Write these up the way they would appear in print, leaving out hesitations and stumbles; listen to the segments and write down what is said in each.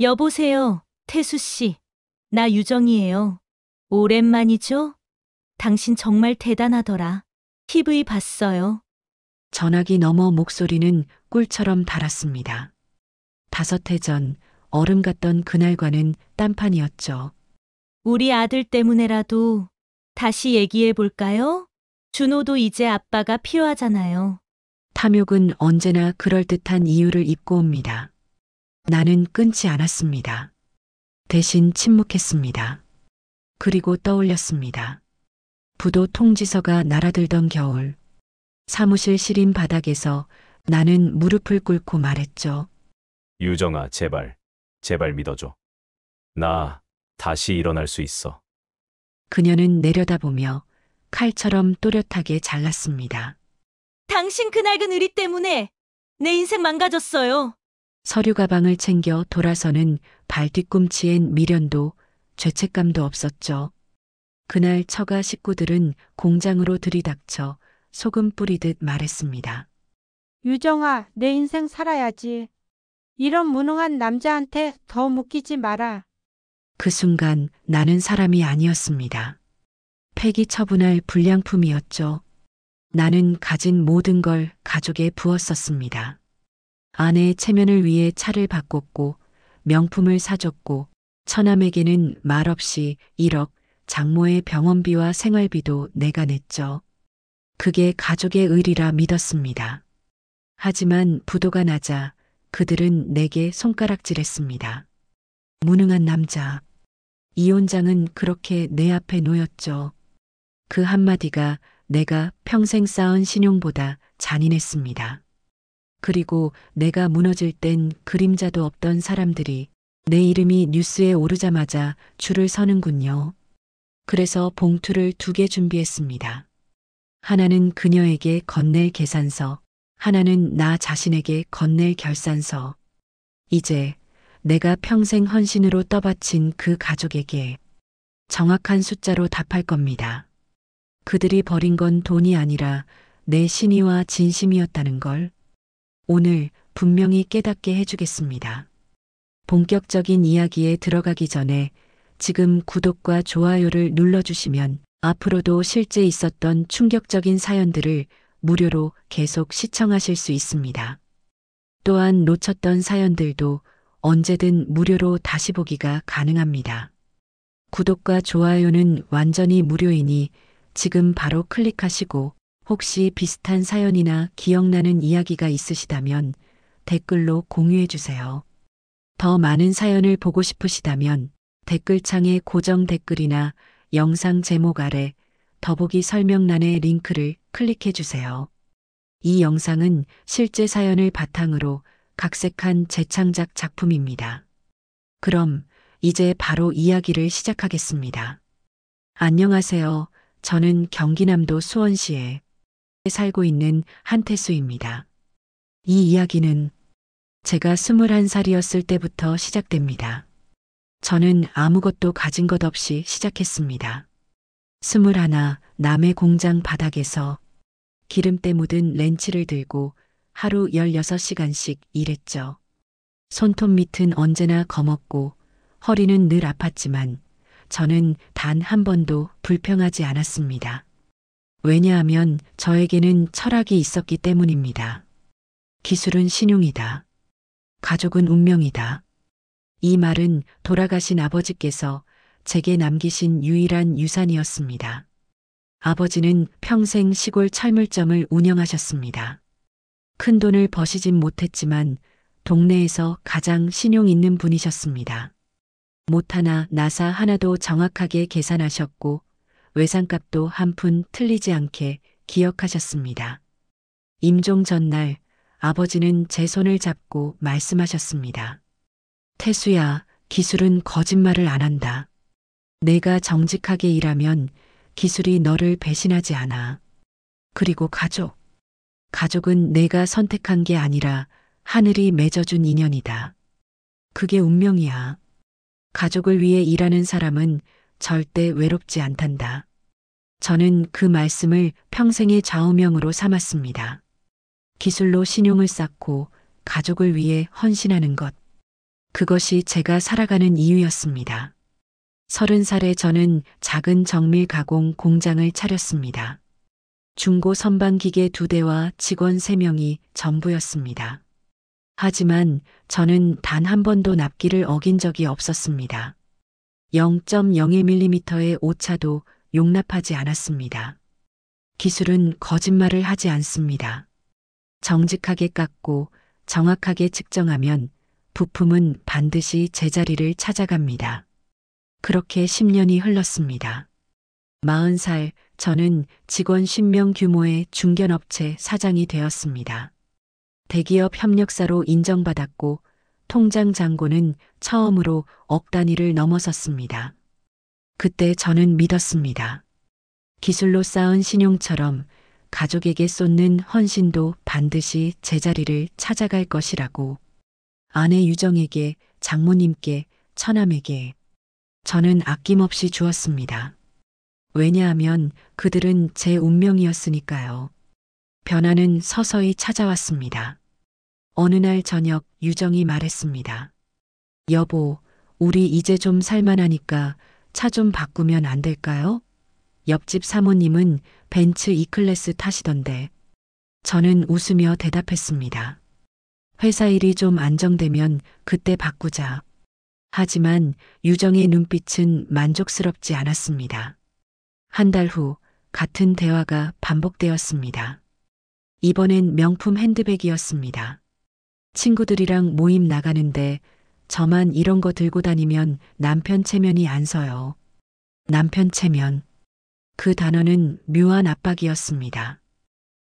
여보세요, 태수 씨. 나 유정이에요. 오랜만이죠? 당신 정말 대단하더라. TV 봤어요. 전화기 너머 목소리는 꿀처럼 달았습니다. 5해 전 얼음 같던 그날과는 딴판이었죠. 우리 아들 때문에라도 다시 얘기해 볼까요? 준호도 이제 아빠가 필요하잖아요. 탐욕은 언제나 그럴듯한 이유를 입고 옵니다. 나는 끊지 않았습니다. 대신 침묵했습니다. 그리고 떠올렸습니다. 부도 통지서가 날아들던 겨울, 사무실 시린 바닥에서 나는 무릎을 꿇고 말했죠. 유정아, 제발, 제발 믿어줘. 나 다시 일어날 수 있어. 그녀는 내려다보며 칼처럼 또렷하게 잘랐습니다. 당신 그 낡은 의리 때문에 내 인생 망가졌어요. 서류 가방을 챙겨 돌아서는 발 뒤꿈치엔 미련도 죄책감도 없었죠. 그날 처가 식구들은 공장으로 들이닥쳐 소금 뿌리듯 말했습니다. 유정아, 내 인생 살아야지. 이런 무능한 남자한테 더 묶이지 마라. 그 순간 나는 사람이 아니었습니다. 폐기 처분할 불량품이었죠. 나는 가진 모든 걸 가족에 부었었습니다. 아내의 체면을 위해 차를 바꿨고 명품을 사줬고 처남에게는 말없이 1억, 장모의 병원비와 생활비도 내가 냈죠. 그게 가족의 의리라 믿었습니다. 하지만 부도가 나자 그들은 내게 손가락질했습니다. 무능한 남자. 이혼장은 그렇게 내 앞에 놓였죠. 그 한마디가 내가 평생 쌓은 신용보다 잔인했습니다. 그리고 내가 무너질 땐 그림자도 없던 사람들이 내 이름이 뉴스에 오르자마자 줄을 서는군요. 그래서 봉투를 2개 준비했습니다. 하나는 그녀에게 건넬 계산서, 하나는 나 자신에게 건넬 결산서. 이제 내가 평생 헌신으로 떠바친 그 가족에게 정확한 숫자로 답할 겁니다. 그들이 버린 건 돈이 아니라 내 신의와 진심이었다는 걸 오늘 분명히 깨닫게 해주겠습니다. 본격적인 이야기에 들어가기 전에 지금 구독과 좋아요를 눌러주시면 앞으로도 실제 있었던 충격적인 사연들을 무료로 계속 시청하실 수 있습니다. 또한 놓쳤던 사연들도 언제든 무료로 다시 보기가 가능합니다. 구독과 좋아요는 완전히 무료이니 지금 바로 클릭하시고 혹시 비슷한 사연이나 기억나는 이야기가 있으시다면 댓글로 공유해 주세요. 더 많은 사연을 보고 싶으시다면 댓글창에 고정 댓글이나 영상 제목 아래 더보기 설명란의 링크를 클릭해 주세요. 이 영상은 실제 사연을 바탕으로 각색한 재창작 작품입니다. 그럼 이제 바로 이야기를 시작하겠습니다. 안녕하세요. 저는 경기남도 수원시에 살고 있는 한태수입니다. 이 이야기는 제가 21살이었을 때부터 시작됩니다. 저는 아무것도 가진 것 없이 시작했습니다. 21, 남의 공장 바닥에서 기름때 묻은 렌치를 들고 하루 16시간씩 일했죠. 손톱 밑은 언제나 검었고 허리는 늘 아팠지만 저는 단 한 번도 불평하지 않았습니다. 왜냐하면 저에게는 철학이 있었기 때문입니다. 기술은 신용이다. 가족은 운명이다. 이 말은 돌아가신 아버지께서 제게 남기신 유일한 유산이었습니다. 아버지는 평생 시골 철물점을 운영하셨습니다. 큰 돈을 버시진 못했지만 동네에서 가장 신용 있는 분이셨습니다. 못 하나 나사 하나도 정확하게 계산하셨고 외상값도 한 푼 틀리지 않게 기억하셨습니다. 임종 전날 아버지는 제 손을 잡고 말씀하셨습니다. 태수야, 기술은 거짓말을 안 한다. 내가 정직하게 일하면 기술이 너를 배신하지 않아. 그리고 가족. 가족은 내가 선택한 게 아니라 하늘이 맺어준 인연이다. 그게 운명이야. 가족을 위해 일하는 사람은 절대 외롭지 않단다. 저는 그 말씀을 평생의 좌우명으로 삼았습니다. 기술로 신용을 쌓고 가족을 위해 헌신하는 것. 그것이 제가 살아가는 이유였습니다. 30살에 저는 작은 정밀 가공 공장을 차렸습니다. 중고 선반기계 2대와 직원 3명이 전부였습니다. 하지만 저는 단 한 번도 납기를 어긴 적이 없었습니다. 0.01mm의 오차도 용납하지 않았습니다. 기술은 거짓말을 하지 않습니다. 정직하게 깎고 정확하게 측정하면 부품은 반드시 제자리를 찾아갑니다. 그렇게 10년이 흘렀습니다. 40살 저는 직원 10명 규모의 중견업체 사장이 되었습니다. 대기업 협력사로 인정받았고 통장 잔고는 처음으로 억 단위를 넘어섰습니다. 그때 저는 믿었습니다. 기술로 쌓은 신용처럼 가족에게 쏟는 헌신도 반드시 제자리를 찾아갈 것이라고. 아내 유정에게, 장모님께, 처남에게 저는 아낌없이 주었습니다. 왜냐하면 그들은 제 운명이었으니까요. 변화는 서서히 찾아왔습니다. 어느 날 저녁 유정이 말했습니다. 여보, 우리 이제 좀 살만하니까 차 좀 바꾸면 안 될까요? 옆집 사모님은 벤츠 E클래스 타시던데. 저는 웃으며 대답했습니다. 회사 일이 좀 안정되면 그때 바꾸자. 하지만 유정의 눈빛은 만족스럽지 않았습니다. 한 달 후 같은 대화가 반복되었습니다. 이번엔 명품 핸드백이었습니다. 친구들이랑 모임 나가는데 저만 이런 거 들고 다니면 남편 체면이 안 서요. 남편 체면. 그 단어는 묘한 압박이었습니다.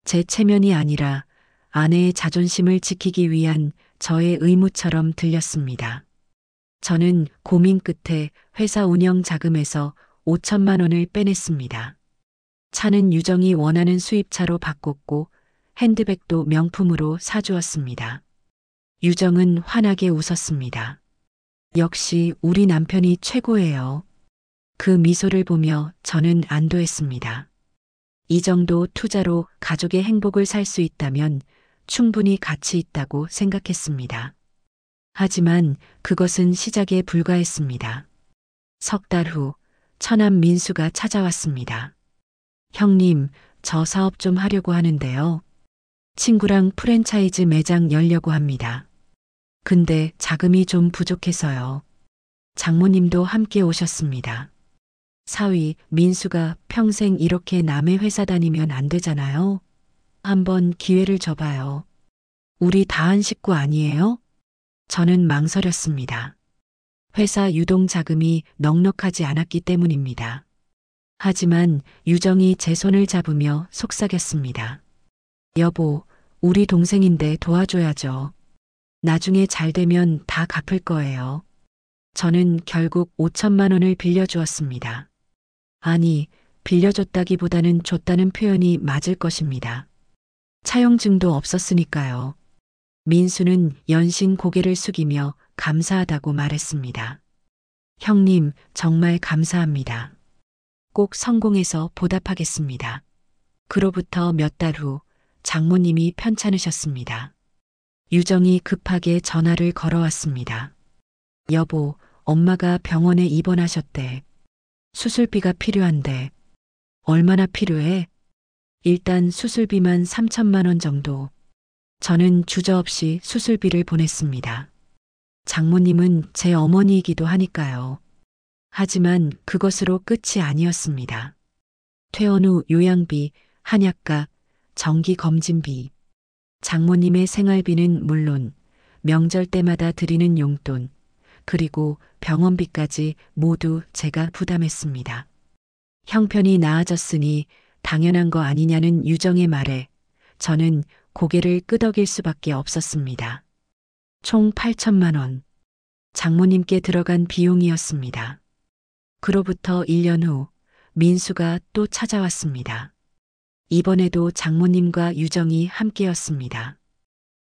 제 체면이 아니라 아내의 자존심을 지키기 위한 저의 의무처럼 들렸습니다. 저는 고민 끝에 회사 운영 자금에서 5천만 원을 빼냈습니다. 차는 유정이 원하는 수입차로 바꿨고 핸드백도 명품으로 사주었습니다. 유정은 환하게 웃었습니다. 역시 우리 남편이 최고예요. 그 미소를 보며 저는 안도했습니다. 이 정도 투자로 가족의 행복을 살 수 있다면 충분히 가치 있다고 생각했습니다. 하지만 그것은 시작에 불과했습니다. 석 달 후 처남 민수가 찾아왔습니다. 형님, 저 사업 좀 하려고 하는데요. 친구랑 프랜차이즈 매장 열려고 합니다. 근데 자금이 좀 부족해서요. 장모님도 함께 오셨습니다. 사위, 민수가 평생 이렇게 남의 회사 다니면 안 되잖아요. 한번 기회를 줘봐요. 우리 다 한 식구 아니에요? 저는 망설였습니다. 회사 유동 자금이 넉넉하지 않았기 때문입니다. 하지만 유정이 제 손을 잡으며 속삭였습니다. 여보, 우리 동생인데 도와줘야죠. 나중에 잘 되면 다 갚을 거예요. 저는 결국 5천만 원을 빌려주었습니다. 아니, 빌려줬다기보다는 줬다는 표현이 맞을 것입니다. 차용증도 없었으니까요. 민수는 연신 고개를 숙이며 감사하다고 말했습니다. 형님, 정말 감사합니다. 꼭 성공해서 보답하겠습니다. 그로부터 몇 달 후 장모님이 편찮으셨습니다. 유정이 급하게 전화를 걸어왔습니다. 여보, 엄마가 병원에 입원하셨대. 수술비가 필요한데. 얼마나 필요해? 일단 수술비만 3천만 원 정도. 저는 주저없이 수술비를 보냈습니다. 장모님은 제 어머니이기도 하니까요. 하지만 그것으로 끝이 아니었습니다. 퇴원 후 요양비, 한약가, 정기검진비, 장모님의 생활비는 물론 명절 때마다 드리는 용돈, 그리고 병원비까지 모두 제가 부담했습니다. 형편이 나아졌으니 당연한 거 아니냐는 유정의 말에 저는 고개를 끄덕일 수밖에 없었습니다. 총 8천만 원. 장모님께 들어간 비용이었습니다. 그로부터 1년 후 민수가 또 찾아왔습니다. 이번에도 장모님과 유정이 함께였습니다.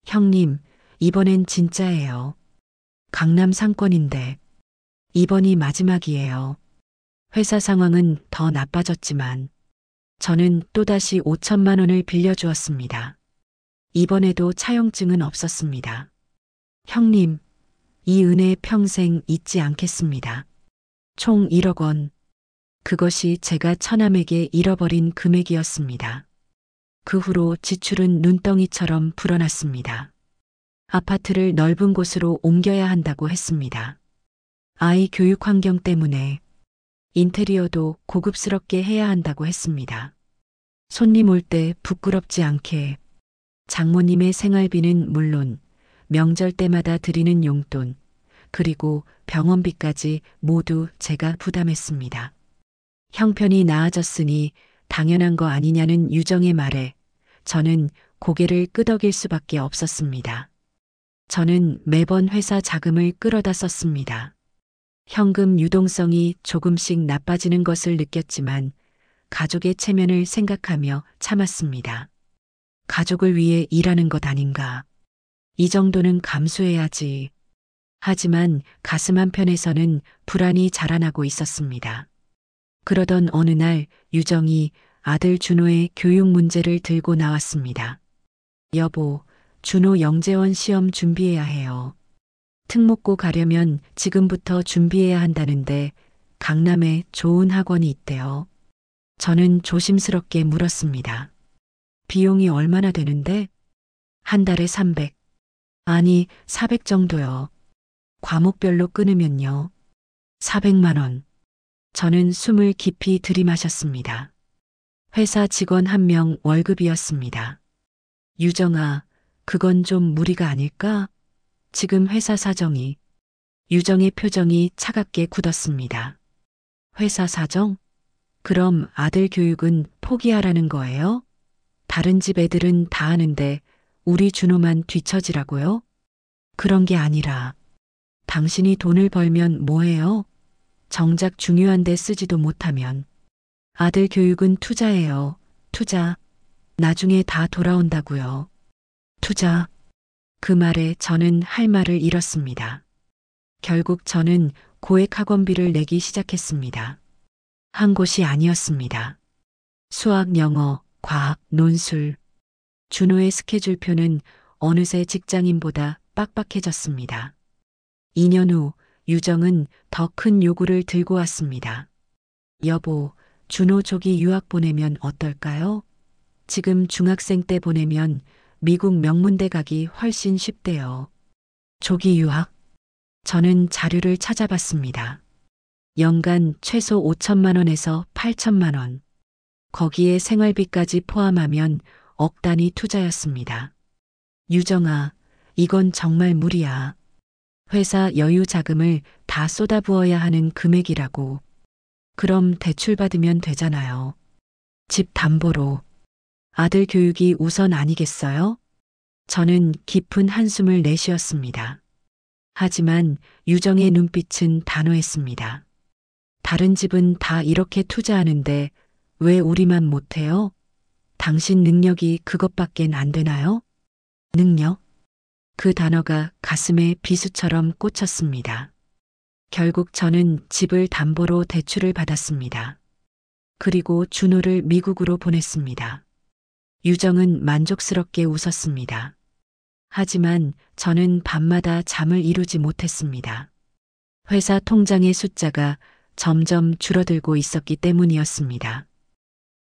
형님, 이번엔 진짜예요. 강남 상권인데 이번이 마지막이에요. 회사 상황은 더 나빠졌지만 저는 또다시 5천만 원을 빌려주었습니다. 이번에도 차용증은 없었습니다. 형님, 이 은혜 평생 잊지 않겠습니다. 총 1억 원. 그것이 제가 처남에게 잃어버린 금액이었습니다. 그 후로 지출은 눈덩이처럼 불어났습니다. 아파트를 넓은 곳으로 옮겨야 한다고 했습니다. 아이 교육 환경 때문에 인테리어도 고급스럽게 해야 한다고 했습니다. 손님 올 때 부끄럽지 않게 장모님의 생활비는 물론 명절 때마다 드리는 용돈, 그리고 병원비까지 모두 제가 부담했습니다. 형편이 나아졌으니 당연한 거 아니냐는 유정의 말에 저는 고개를 끄덕일 수밖에 없었습니다. 저는 매번 회사 자금을 끌어다 썼습니다. 현금 유동성이 조금씩 나빠지는 것을 느꼈지만 가족의 체면을 생각하며 참았습니다. 가족을 위해 일하는 것 아닌가. 이 정도는 감수해야지. 하지만 가슴 한편에서는 불안이 자라나고 있었습니다. 그러던 어느 날 유정이 아들 준호의 교육 문제를 들고 나왔습니다. 여보, 준호 영재원 시험 준비해야 해요. 특목고 가려면 지금부터 준비해야 한다는데 강남에 좋은 학원이 있대요. 저는 조심스럽게 물었습니다. 비용이 얼마나 되는데? 한 달에 300. 아니, 400 정도요. 과목별로 끊으면요. 400만 원. 저는 숨을 깊이 들이마셨습니다. 회사 직원 한 명 월급이었습니다. 유정아, 그건 좀 무리가 아닐까? 지금 회사 사정이. 유정의 표정이 차갑게 굳었습니다. 회사 사정? 그럼 아들 교육은 포기하라는 거예요? 다른 집 애들은 다 하는데 우리 준호만 뒤처지라고요? 그런 게 아니라 당신이 돈을 벌면 뭐해요? 정작 중요한 데 쓰지도 못하면. 아들 교육은 투자예요. 투자. 나중에 다 돌아온다고요. 투자. 그 말에 저는 할 말을 잃었습니다. 결국 저는 고액 학원비를 내기 시작했습니다. 한 곳이 아니었습니다. 수학, 영어, 과학, 논술. 준호의 스케줄표는 어느새 직장인보다 빡빡해졌습니다. 2년 후 유정은 더 큰 요구를 들고 왔습니다. 여보, 준호 조기 유학 보내면 어떨까요? 지금 중학생 때 보내면 미국 명문대 가기 훨씬 쉽대요. 조기 유학? 저는 자료를 찾아봤습니다. 연간 최소 5천만 원에서 8천만 원. 거기에 생활비까지 포함하면 억 단위 투자였습니다. 유정아, 이건 정말 무리야. 회사 여유 자금을 다 쏟아부어야 하는 금액이라고. 그럼 대출 받으면 되잖아요. 집 담보로. 아들 교육이 우선 아니겠어요? 저는 깊은 한숨을 내쉬었습니다. 하지만 유정의 눈빛은 단호했습니다. 다른 집은 다 이렇게 투자하는데 왜 우리만 못해요? 당신 능력이 그것밖엔 안 되나요? 능력? 그 단어가 가슴에 비수처럼 꽂혔습니다. 결국 저는 집을 담보로 대출을 받았습니다. 그리고 준호를 미국으로 보냈습니다. 유정은 만족스럽게 웃었습니다. 하지만 저는 밤마다 잠을 이루지 못했습니다. 회사 통장의 숫자가 점점 줄어들고 있었기 때문이었습니다.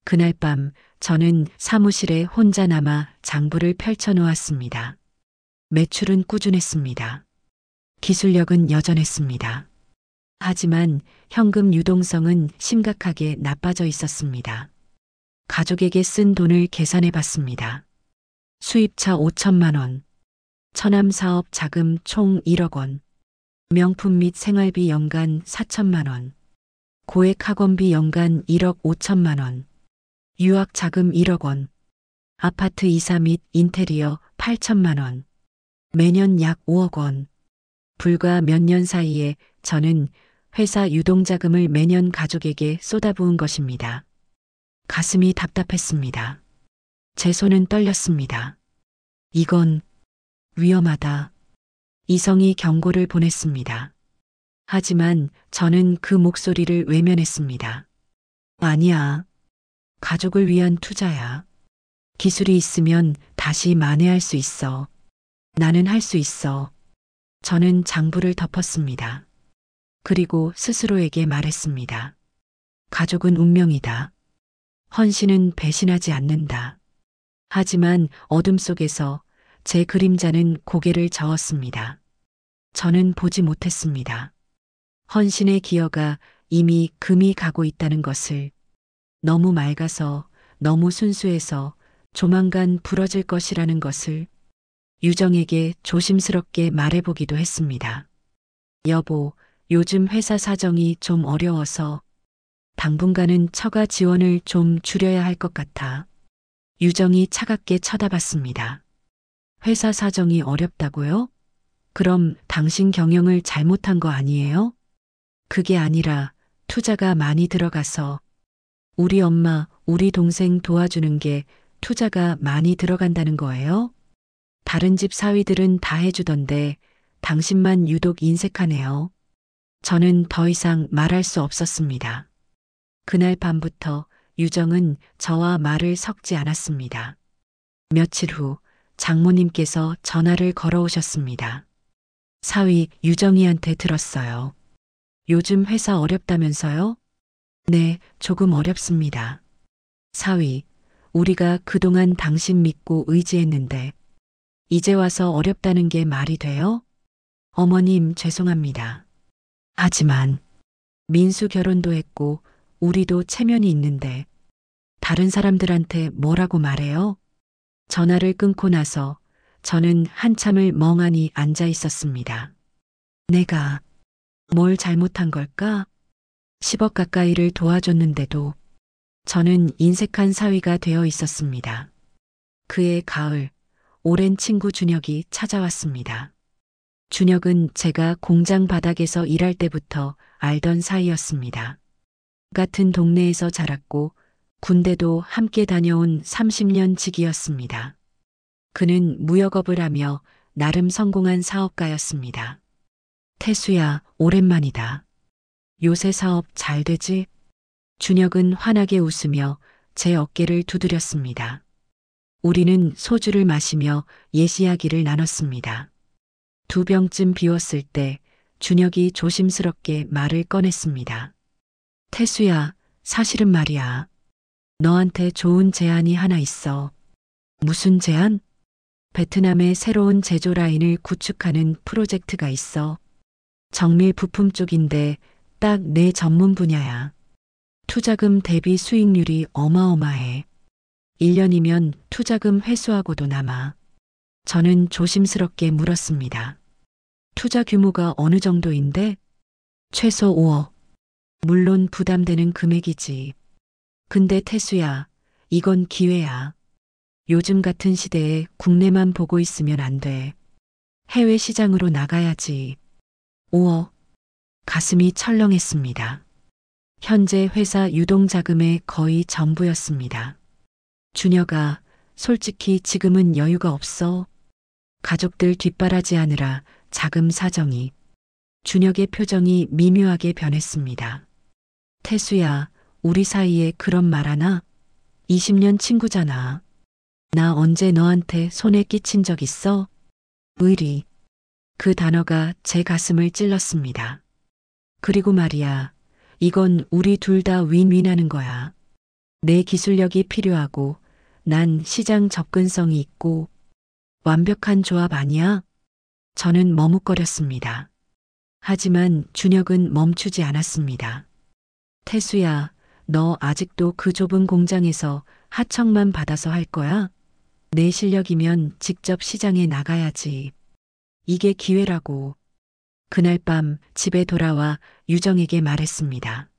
그날 밤 저는 사무실에 혼자 남아 장부를 펼쳐 놓았습니다. 매출은 꾸준했습니다. 기술력은 여전했습니다. 하지만 현금 유동성은 심각하게 나빠져 있었습니다. 가족에게 쓴 돈을 계산해 봤습니다. 수입차 5천만 원, 처남 사업 자금 총 1억 원, 명품 및 생활비 연간 4천만 원, 고액 학원비 연간 1억 5천만 원, 유학 자금 1억 원, 아파트 이사 및 인테리어 8천만 원, 매년 약 5억 원. 불과 몇 년 사이에 저는 회사 유동자금을 매년 가족에게 쏟아부은 것입니다. 가슴이 답답했습니다. 제 손은 떨렸습니다. 이건 위험하다. 이성이 경고를 보냈습니다. 하지만 저는 그 목소리를 외면했습니다. 아니야. 가족을 위한 투자야. 기술이 있으면 다시 만회할 수 있어. 나는 할 수 있어. 저는 장부를 덮었습니다. 그리고 스스로에게 말했습니다. 가족은 운명이다. 헌신은 배신하지 않는다. 하지만 어둠 속에서 제 그림자는 고개를 저었습니다. 저는 보지 못했습니다. 헌신의 기여가 이미 금이 가고 있다는 것을, 너무 맑아서, 너무 순수해서 조만간 부러질 것이라는 것을 유정에게 조심스럽게 말해보기도 했습니다. 여보, 요즘 회사 사정이 좀 어려워서 당분간은 처가 지원을 좀 줄여야 할 것 같아. 유정이 차갑게 쳐다봤습니다. 회사 사정이 어렵다고요? 그럼 당신 경영을 잘못한 거 아니에요? 그게 아니라 투자가 많이 들어가서 우리 엄마, 우리 동생 도와주는 게 투자가 많이 들어간다는 거예요? 다른 집 사위들은 다 해주던데 당신만 유독 인색하네요. 저는 더 이상 말할 수 없었습니다. 그날 밤부터 유정은 저와 말을 섞지 않았습니다. 며칠 후 장모님께서 전화를 걸어오셨습니다. 사위 유정이한테 들었어요. 요즘 회사 어렵다면서요? 네, 조금 어렵습니다. 사위, 우리가 그동안 당신 믿고 의지했는데 이제 와서 어렵다는 게 말이 돼요? 어머님 죄송합니다. 하지만 민수 결혼도 했고 우리도 체면이 있는데 다른 사람들한테 뭐라고 말해요? 전화를 끊고 나서 저는 한참을 멍하니 앉아 있었습니다. 내가 뭘 잘못한 걸까? 10억 가까이를 도와줬는데도 저는 인색한 사위가 되어 있었습니다. 그해 가을, 오랜 친구 준혁이 찾아왔습니다. 준혁은 제가 공장 바닥에서 일할 때부터 알던 사이였습니다. 같은 동네에서 자랐고 군대도 함께 다녀온 30년 지기였습니다. 그는 무역업을 하며 나름 성공한 사업가였습니다. 태수야, 오랜만이다. 요새 사업 잘 되지? 준혁은 환하게 웃으며 제 어깨를 두드렸습니다. 우리는 소주를 마시며 옛 이야기를 나눴습니다. 2병쯤 비웠을 때 준혁이 조심스럽게 말을 꺼냈습니다. 태수야, 사실은 말이야. 너한테 좋은 제안이 하나 있어. 무슨 제안? 베트남에 새로운 제조 라인을 구축하는 프로젝트가 있어. 정밀 부품 쪽인데 딱 내 전문 분야야. 투자금 대비 수익률이 어마어마해. 1년이면 투자금 회수하고도 남아. 저는 조심스럽게 물었습니다. 투자 규모가 어느 정도인데? 최소 5억. 물론 부담되는 금액이지. 근데 태수야, 이건 기회야. 요즘 같은 시대에 국내만 보고 있으면 안 돼. 해외 시장으로 나가야지. 5억. 가슴이 철렁했습니다. 현재 회사 유동자금의 거의 전부였습니다. 준혁아, 솔직히 지금은 여유가 없어. 가족들 뒷바라지하느라 자금 사정이. 준혁의 표정이 미묘하게 변했습니다. 태수야, 우리 사이에 그런 말 하나? 20년 친구잖아. 나 언제 너한테 손에 끼친 적 있어? 의리. 그 단어가 제 가슴을 찔렀습니다. 그리고 말이야, 이건 우리 둘 다 윈윈하는 거야. 내 기술력이 필요하고 난 시장 접근성이 있고 완벽한 조합 아니야? 저는 머뭇거렸습니다. 하지만 준혁은 멈추지 않았습니다. 태수야, 너 아직도 그 좁은 공장에서 하청만 받아서 할 거야? 내 실력이면 직접 시장에 나가야지. 이게 기회라고. 그날 밤 집에 돌아와 유정에게 말했습니다.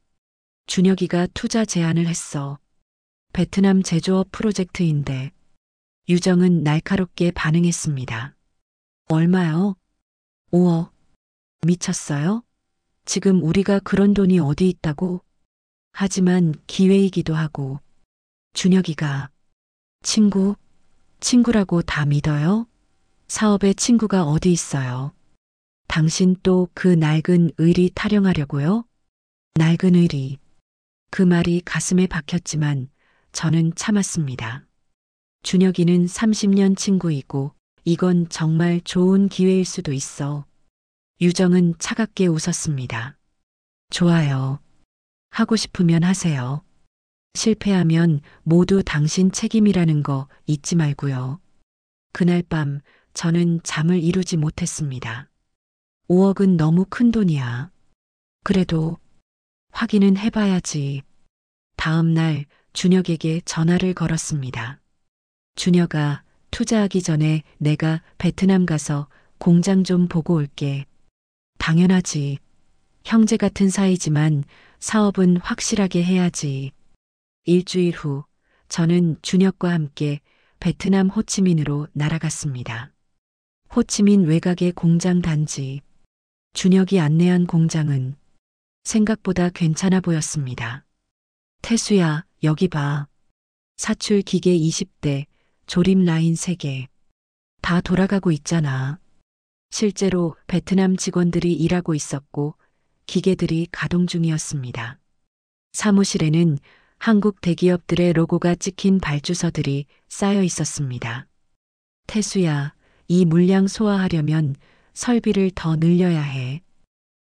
준혁이가 투자 제안을 했어. 베트남 제조업 프로젝트인데. 유정은 날카롭게 반응했습니다. 얼마요? 5억. 미쳤어요? 지금 우리가 그런 돈이 어디 있다고? 하지만 기회이기도 하고. 준혁이가 친구라고 다 믿어요? 사업에 친구가 어디 있어요? 당신 또 그 낡은 의리 타령하려고요? 낡은 의리. 그 말이 가슴에 박혔지만 저는 참았습니다. 준혁이는 30년 친구이고 이건 정말 좋은 기회일 수도 있어. 유정은 차갑게 웃었습니다. 좋아요. 하고 싶으면 하세요. 실패하면 모두 당신 책임이라는 거 잊지 말고요. 그날 밤 저는 잠을 이루지 못했습니다. 5억은 너무 큰 돈이야. 그래도 확인은 해봐야지. 다음 날 준혁에게 전화를 걸었습니다. 준혁아, 투자하기 전에 내가 베트남 가서 공장 좀 보고 올게. 당연하지. 형제 같은 사이지만 사업은 확실하게 해야지. 일주일 후 저는 준혁과 함께 베트남 호치민으로 날아갔습니다. 호치민 외곽의 공장 단지. 준혁이 안내한 공장은 생각보다 괜찮아 보였습니다. 태수야, 여기 봐. 사출 기계 20대, 조립 라인 3개. 다 돌아가고 있잖아. 실제로 베트남 직원들이 일하고 있었고 기계들이 가동 중이었습니다. 사무실에는 한국 대기업들의 로고가 찍힌 발주서들이 쌓여 있었습니다. 태수야, 이 물량 소화하려면 설비를 더 늘려야 해.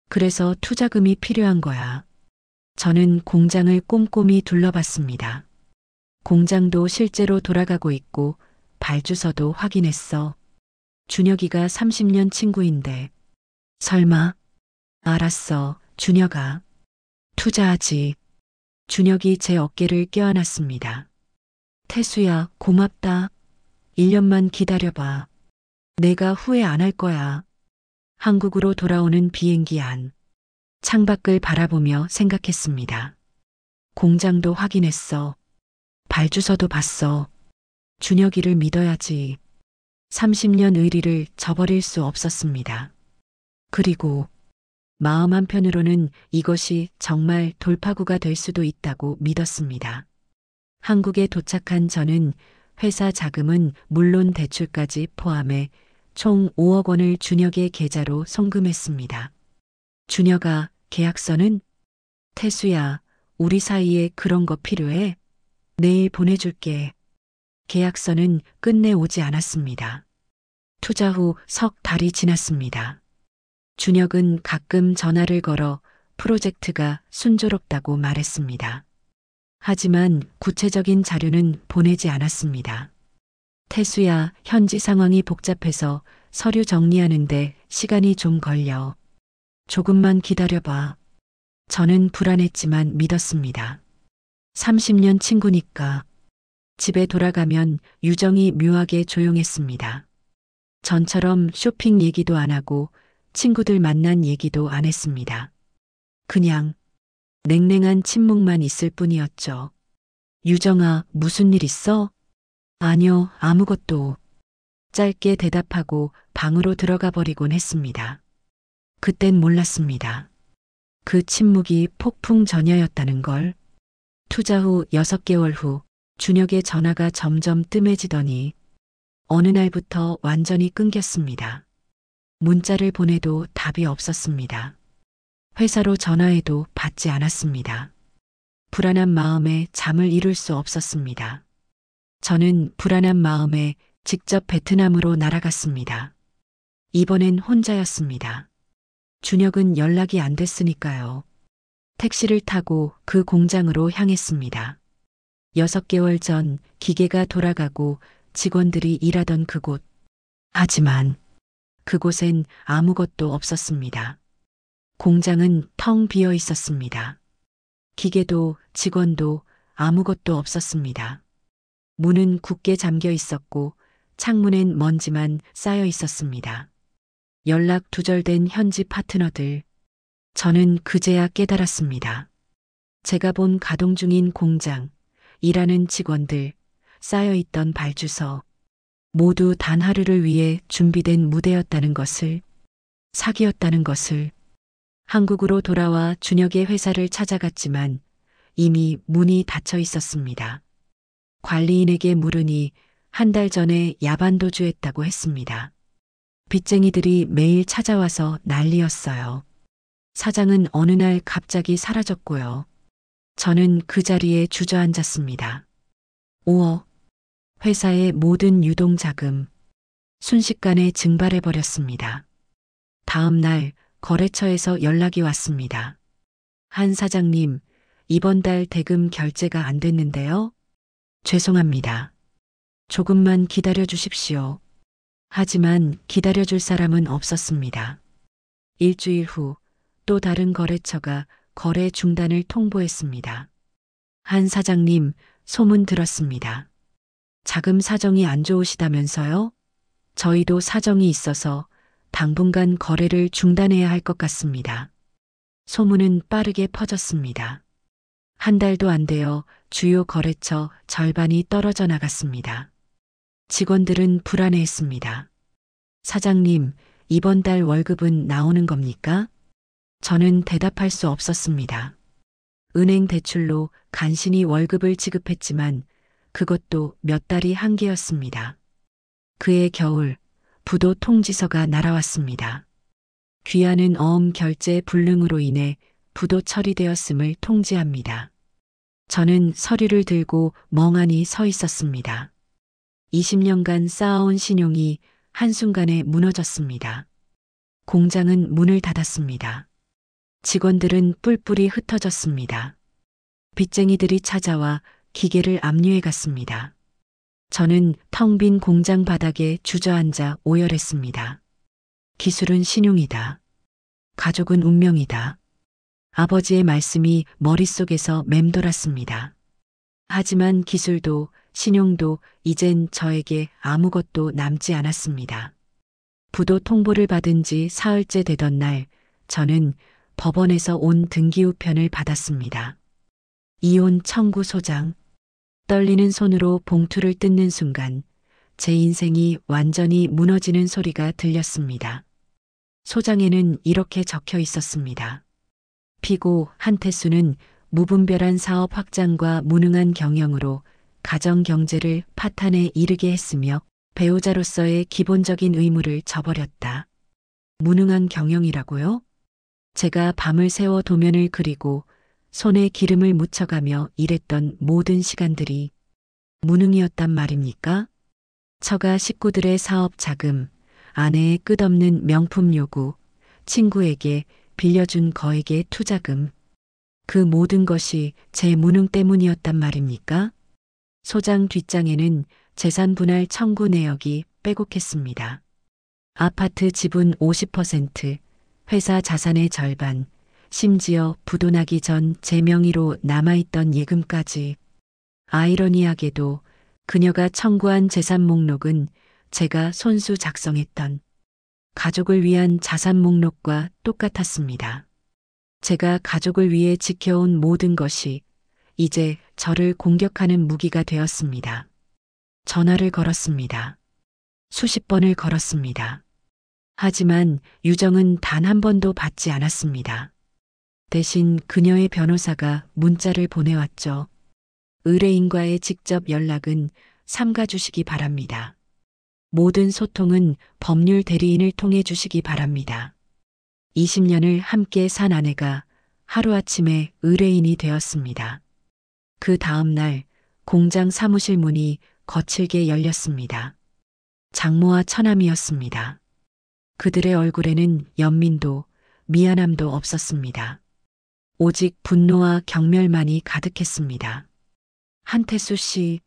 그래서 투자금이 필요한 거야. 저는 공장을 꼼꼼히 둘러봤습니다. 공장도 실제로 돌아가고 있고 발주서도 확인했어. 준혁이가 30년 친구인데. 설마? 알았어, 준혁아. 투자하지. 준혁이 제 어깨를 껴안았습니다. 태수야, 고맙다. 1년만 기다려봐. 내가 후회 안 할 거야. 한국으로 돌아오는 비행기 안. 창밖을 바라보며 생각했습니다. 공장도 확인했어. 발주서도 봤어. 준혁이를 믿어야지. 30년 의리를 저버릴 수 없었습니다. 그리고 마음 한편으로는 이것이 정말 돌파구가 될 수도 있다고 믿었습니다. 한국에 도착한 저는 회사 자금은 물론 대출까지 포함해 총 5억 원을 준혁의 계좌로 송금했습니다. 준혁아, 계약서는? 태수야, 우리 사이에 그런 거 필요해? 내일 보내줄게. 계약서는 끝내 오지 않았습니다. 투자 후 석 달이 지났습니다. 준혁은 가끔 전화를 걸어 프로젝트가 순조롭다고 말했습니다. 하지만 구체적인 자료는 보내지 않았습니다. 태수야, 현지 상황이 복잡해서 서류 정리하는데 시간이 좀 걸려. 조금만 기다려봐. 저는 불안했지만 믿었습니다. 30년 친구니까. 집에 돌아가면 유정이 묘하게 조용했습니다. 전처럼 쇼핑 얘기도 안 하고 친구들 만난 얘기도 안 했습니다. 그냥 냉랭한 침묵만 있을 뿐이었죠. 유정아, 무슨 일 있어? 아니요, 아무것도. 짧게 대답하고 방으로 들어가 버리곤 했습니다. 그땐 몰랐습니다. 그 침묵이 폭풍 전야였다는 걸. 투자 후 6개월 후 준혁의 전화가 점점 뜸해지더니 어느 날부터 완전히 끊겼습니다. 문자를 보내도 답이 없었습니다. 회사로 전화해도 받지 않았습니다. 불안한 마음에 잠을 이룰 수 없었습니다. 저는 불안한 마음에 직접 베트남으로 날아갔습니다. 이번엔 혼자였습니다. 준혁은 연락이 안 됐으니까요. 택시를 타고 그 공장으로 향했습니다. 6개월 전 기계가 돌아가고 직원들이 일하던 그곳. 하지만 그곳엔 아무것도 없었습니다. 공장은 텅 비어 있었습니다. 기계도 직원도 아무것도 없었습니다. 문은 굳게 잠겨 있었고 창문엔 먼지만 쌓여 있었습니다. 연락 두절된 현지 파트너들. 저는 그제야 깨달았습니다. 제가 본 가동 중인 공장, 일하는 직원들, 쌓여있던 발주서, 모두 단 하루를 위해 준비된 무대였다는 것을, 사기였다는 것을. 한국으로 돌아와 준혁의 회사를 찾아갔지만 이미 문이 닫혀 있었습니다. 관리인에게 물으니 한 달 전에 야반도주했다고 했습니다. 빚쟁이들이 매일 찾아와서 난리였어요. 사장은 어느 날 갑자기 사라졌고요. 저는 그 자리에 주저앉았습니다. 5억. 회사의 모든 유동자금. 순식간에 증발해버렸습니다. 다음 날 거래처에서 연락이 왔습니다. 한 사장님, 이번 달 대금 결제가 안 됐는데요. 죄송합니다. 조금만 기다려 주십시오. 하지만 기다려줄 사람은 없었습니다. 일주일 후 또 다른 거래처가 거래 중단을 통보했습니다. 한 사장님, 소문 들었습니다. 자금 사정이 안 좋으시다면서요? 저희도 사정이 있어서 당분간 거래를 중단해야 할 것 같습니다. 소문은 빠르게 퍼졌습니다. 한 달도 안 되어 주요 거래처 절반이 떨어져 나갔습니다. 직원들은 불안해했습니다. 사장님, 이번 달 월급은 나오는 겁니까? 저는 대답할 수 없었습니다. 은행 대출로 간신히 월급을 지급했지만 그것도 몇 달이 한계였습니다. 그해 겨울 부도 통지서가 날아왔습니다. 귀하는 어음 결제 불능으로 인해 부도 처리되었음을 통지합니다. 저는 서류를 들고 멍하니 서 있었습니다. 20년간 쌓아온 신용이 한순간에 무너졌습니다. 공장은 문을 닫았습니다. 직원들은 뿔뿔이 흩어졌습니다. 빚쟁이들이 찾아와 기계를 압류해 갔습니다. 저는 텅 빈 공장 바닥에 주저앉아 오열했습니다. 기술은 신용이다. 가족은 운명이다. 아버지의 말씀이 머릿속에서 맴돌았습니다. 하지만 기술도 신용도 이젠 저에게 아무것도 남지 않았습니다. 부도 통보를 받은 지 사흘째 되던 날, 저는 법원에서 온 등기우편을 받았습니다. 이혼 청구 소장. 떨리는 손으로 봉투를 뜯는 순간 제 인생이 완전히 무너지는 소리가 들렸습니다. 소장에는 이렇게 적혀 있었습니다. 피고 한태수는 무분별한 사업 확장과 무능한 경영으로 가정 경제를 파탄에 이르게 했으며 배우자로서의 기본적인 의무를 저버렸다. 무능한 경영이라고요? 제가 밤을 새워 도면을 그리고 손에 기름을 묻혀가며 일했던 모든 시간들이 무능이었단 말입니까? 처가 식구들의 사업 자금, 아내의 끝없는 명품 요구, 친구에게 빌려준 거액의 투자금, 그 모든 것이 제 무능 때문이었단 말입니까? 소장 뒷장에는 재산 분할 청구 내역이 빼곡했습니다. 아파트 지분 50%, 회사 자산의 절반, 심지어 부도 나기 전 제 명의로 남아있던 예금까지. 아이러니하게도 그녀가 청구한 재산 목록은 제가 손수 작성했던 가족을 위한 자산 목록과 똑같았습니다. 제가 가족을 위해 지켜온 모든 것이 이제 저를 공격하는 무기가 되었습니다. 전화를 걸었습니다. 수십 번을 걸었습니다. 하지만 유정은 단 한 번도 받지 않았습니다. 대신 그녀의 변호사가 문자를 보내왔죠. 의뢰인과의 직접 연락은 삼가주시기 바랍니다. 모든 소통은 법률 대리인을 통해 주시기 바랍니다. 20년을 함께 산 아내가 하루아침에 의뢰인이 되었습니다. 그 다음 날 공장 사무실 문이 거칠게 열렸습니다. 장모와 처남이었습니다. 그들의 얼굴에는 연민도 미안함도 없었습니다. 오직 분노와 경멸만이 가득했습니다. 한태수 씨,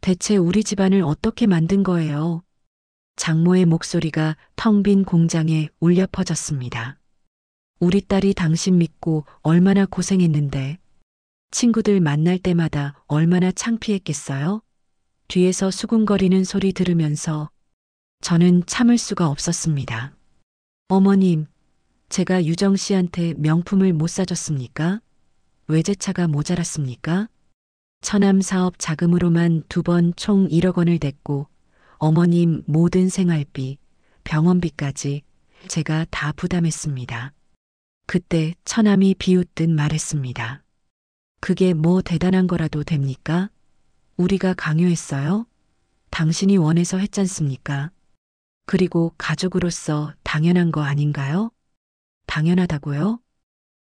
대체 우리 집안을 어떻게 만든 거예요? 장모의 목소리가 텅 빈 공장에 울려 퍼졌습니다. 우리 딸이 당신 믿고 얼마나 고생했는데, 친구들 만날 때마다 얼마나 창피했겠어요? 뒤에서 수군거리는 소리 들으면서 저는 참을 수가 없었습니다. 어머님, 제가 유정 씨한테 명품을 못 사줬습니까? 외제차가 모자랐습니까? 처남 사업 자금으로만 2번 총 1억 원을 댔고 어머님 모든 생활비, 병원비까지 제가 다 부담했습니다. 그때 처남이 비웃듯 말했습니다. 그게 뭐 대단한 거라도 됩니까? 우리가 강요했어요? 당신이 원해서 했잖습니까? 그리고 가족으로서 당연한 거 아닌가요? 당연하다고요?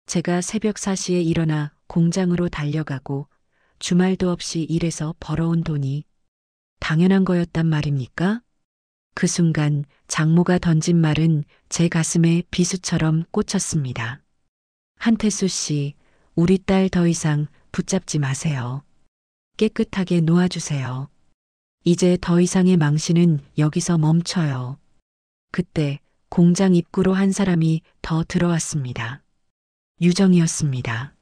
제가 새벽 4시에 일어나 공장으로 달려가고 주말도 없이 일해서 벌어온 돈이 당연한 거였단 말입니까? 그 순간 장모가 던진 말은 제 가슴에 비수처럼 꽂혔습니다. 한태수 씨, 우리 딸 더 이상 붙잡지 마세요. 깨끗하게 놓아주세요. 이제 더 이상의 망신은 여기서 멈춰요. 그때 공장 입구로 한 사람이 더 들어왔습니다. 유정이었습니다.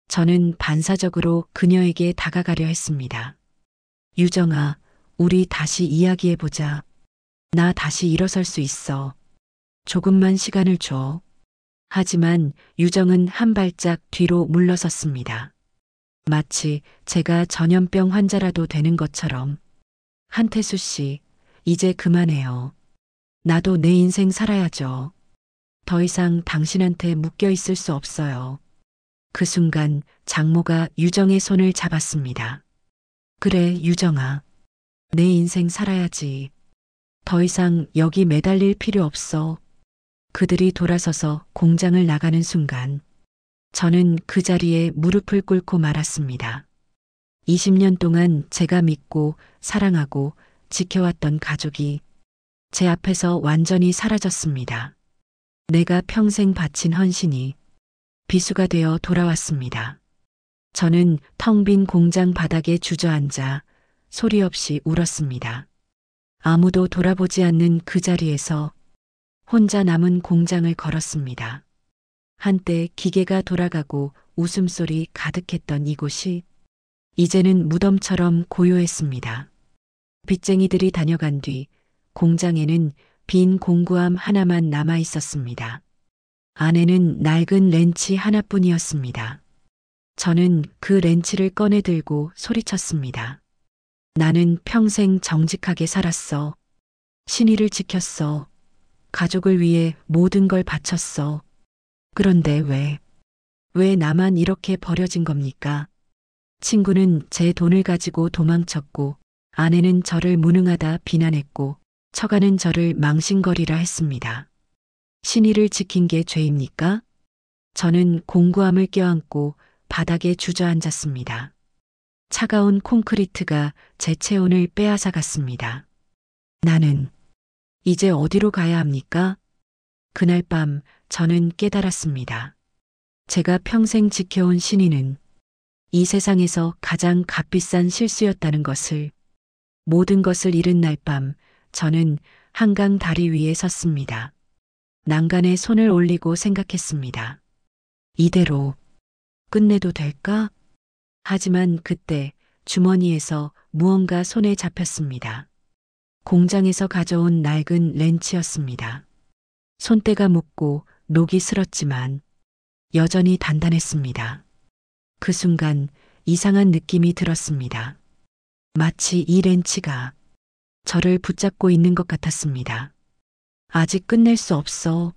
저는 반사적으로 그녀에게 다가가려 했습니다. 유정아, 우리 다시 이야기해보자. 나 다시 일어설 수 있어. 조금만 시간을 줘. 하지만 유정은 한 발짝 뒤로 물러섰습니다. 마치 제가 전염병 환자라도 되는 것처럼. 한태수 씨, 이제 그만해요. 나도 내 인생 살아야죠. 더 이상 당신한테 묶여 있을 수 없어요. 그 순간 장모가 유정의 손을 잡았습니다. 그래, 유정아. 내 인생 살아야지. 더 이상 여기 매달릴 필요 없어. 그들이 돌아서서 공장을 나가는 순간 저는 그 자리에 무릎을 꿇고 말았습니다. 20년 동안 제가 믿고 사랑하고 지켜왔던 가족이 제 앞에서 완전히 사라졌습니다. 내가 평생 바친 헌신이 비수가 되어 돌아왔습니다. 저는 텅 빈 공장 바닥에 주저앉아 소리 없이 울었습니다. 아무도 돌아보지 않는 그 자리에서 혼자 남은 공장을 걸었습니다. 한때 기계가 돌아가고 웃음소리 가득했던 이곳이 이제는 무덤처럼 고요했습니다. 빚쟁이들이 다녀간 뒤 공장에는 빈 공구함 하나만 남아 있었습니다. 안에는 낡은 렌치 하나뿐이었습니다. 저는 그 렌치를 꺼내 들고 소리쳤습니다. 나는 평생 정직하게 살았어. 신의를 지켰어. 가족을 위해 모든 걸 바쳤어. 그런데 왜 나만 이렇게 버려진 겁니까? 친구는 제 돈을 가지고 도망쳤고, 아내는 저를 무능하다 비난했고, 처가는 저를 망신거리라 했습니다. 신의를 지킨 게 죄입니까? 저는 공구함을 껴안고 바닥에 주저앉았습니다. 차가운 콘크리트가 제 체온을 빼앗아갔습니다. 나는 이제 어디로 가야 합니까? 그날 밤 저는 깨달았습니다. 제가 평생 지켜온 신의는 이 세상에서 가장 값비싼 실수였다는 것을. 모든 것을 잃은 날 밤 저는 한강 다리 위에 섰습니다. 난간에 손을 올리고 생각했습니다. 이대로 끝내도 될까? 하지만 그때 주머니에서 무언가 손에 잡혔습니다. 공장에서 가져온 낡은 렌치였습니다. 손때가 묻고 녹이 슬었지만 여전히 단단했습니다. 그 순간 이상한 느낌이 들었습니다. 마치 이 렌치가 저를 붙잡고 있는 것 같았습니다. 아직 끝낼 수 없어.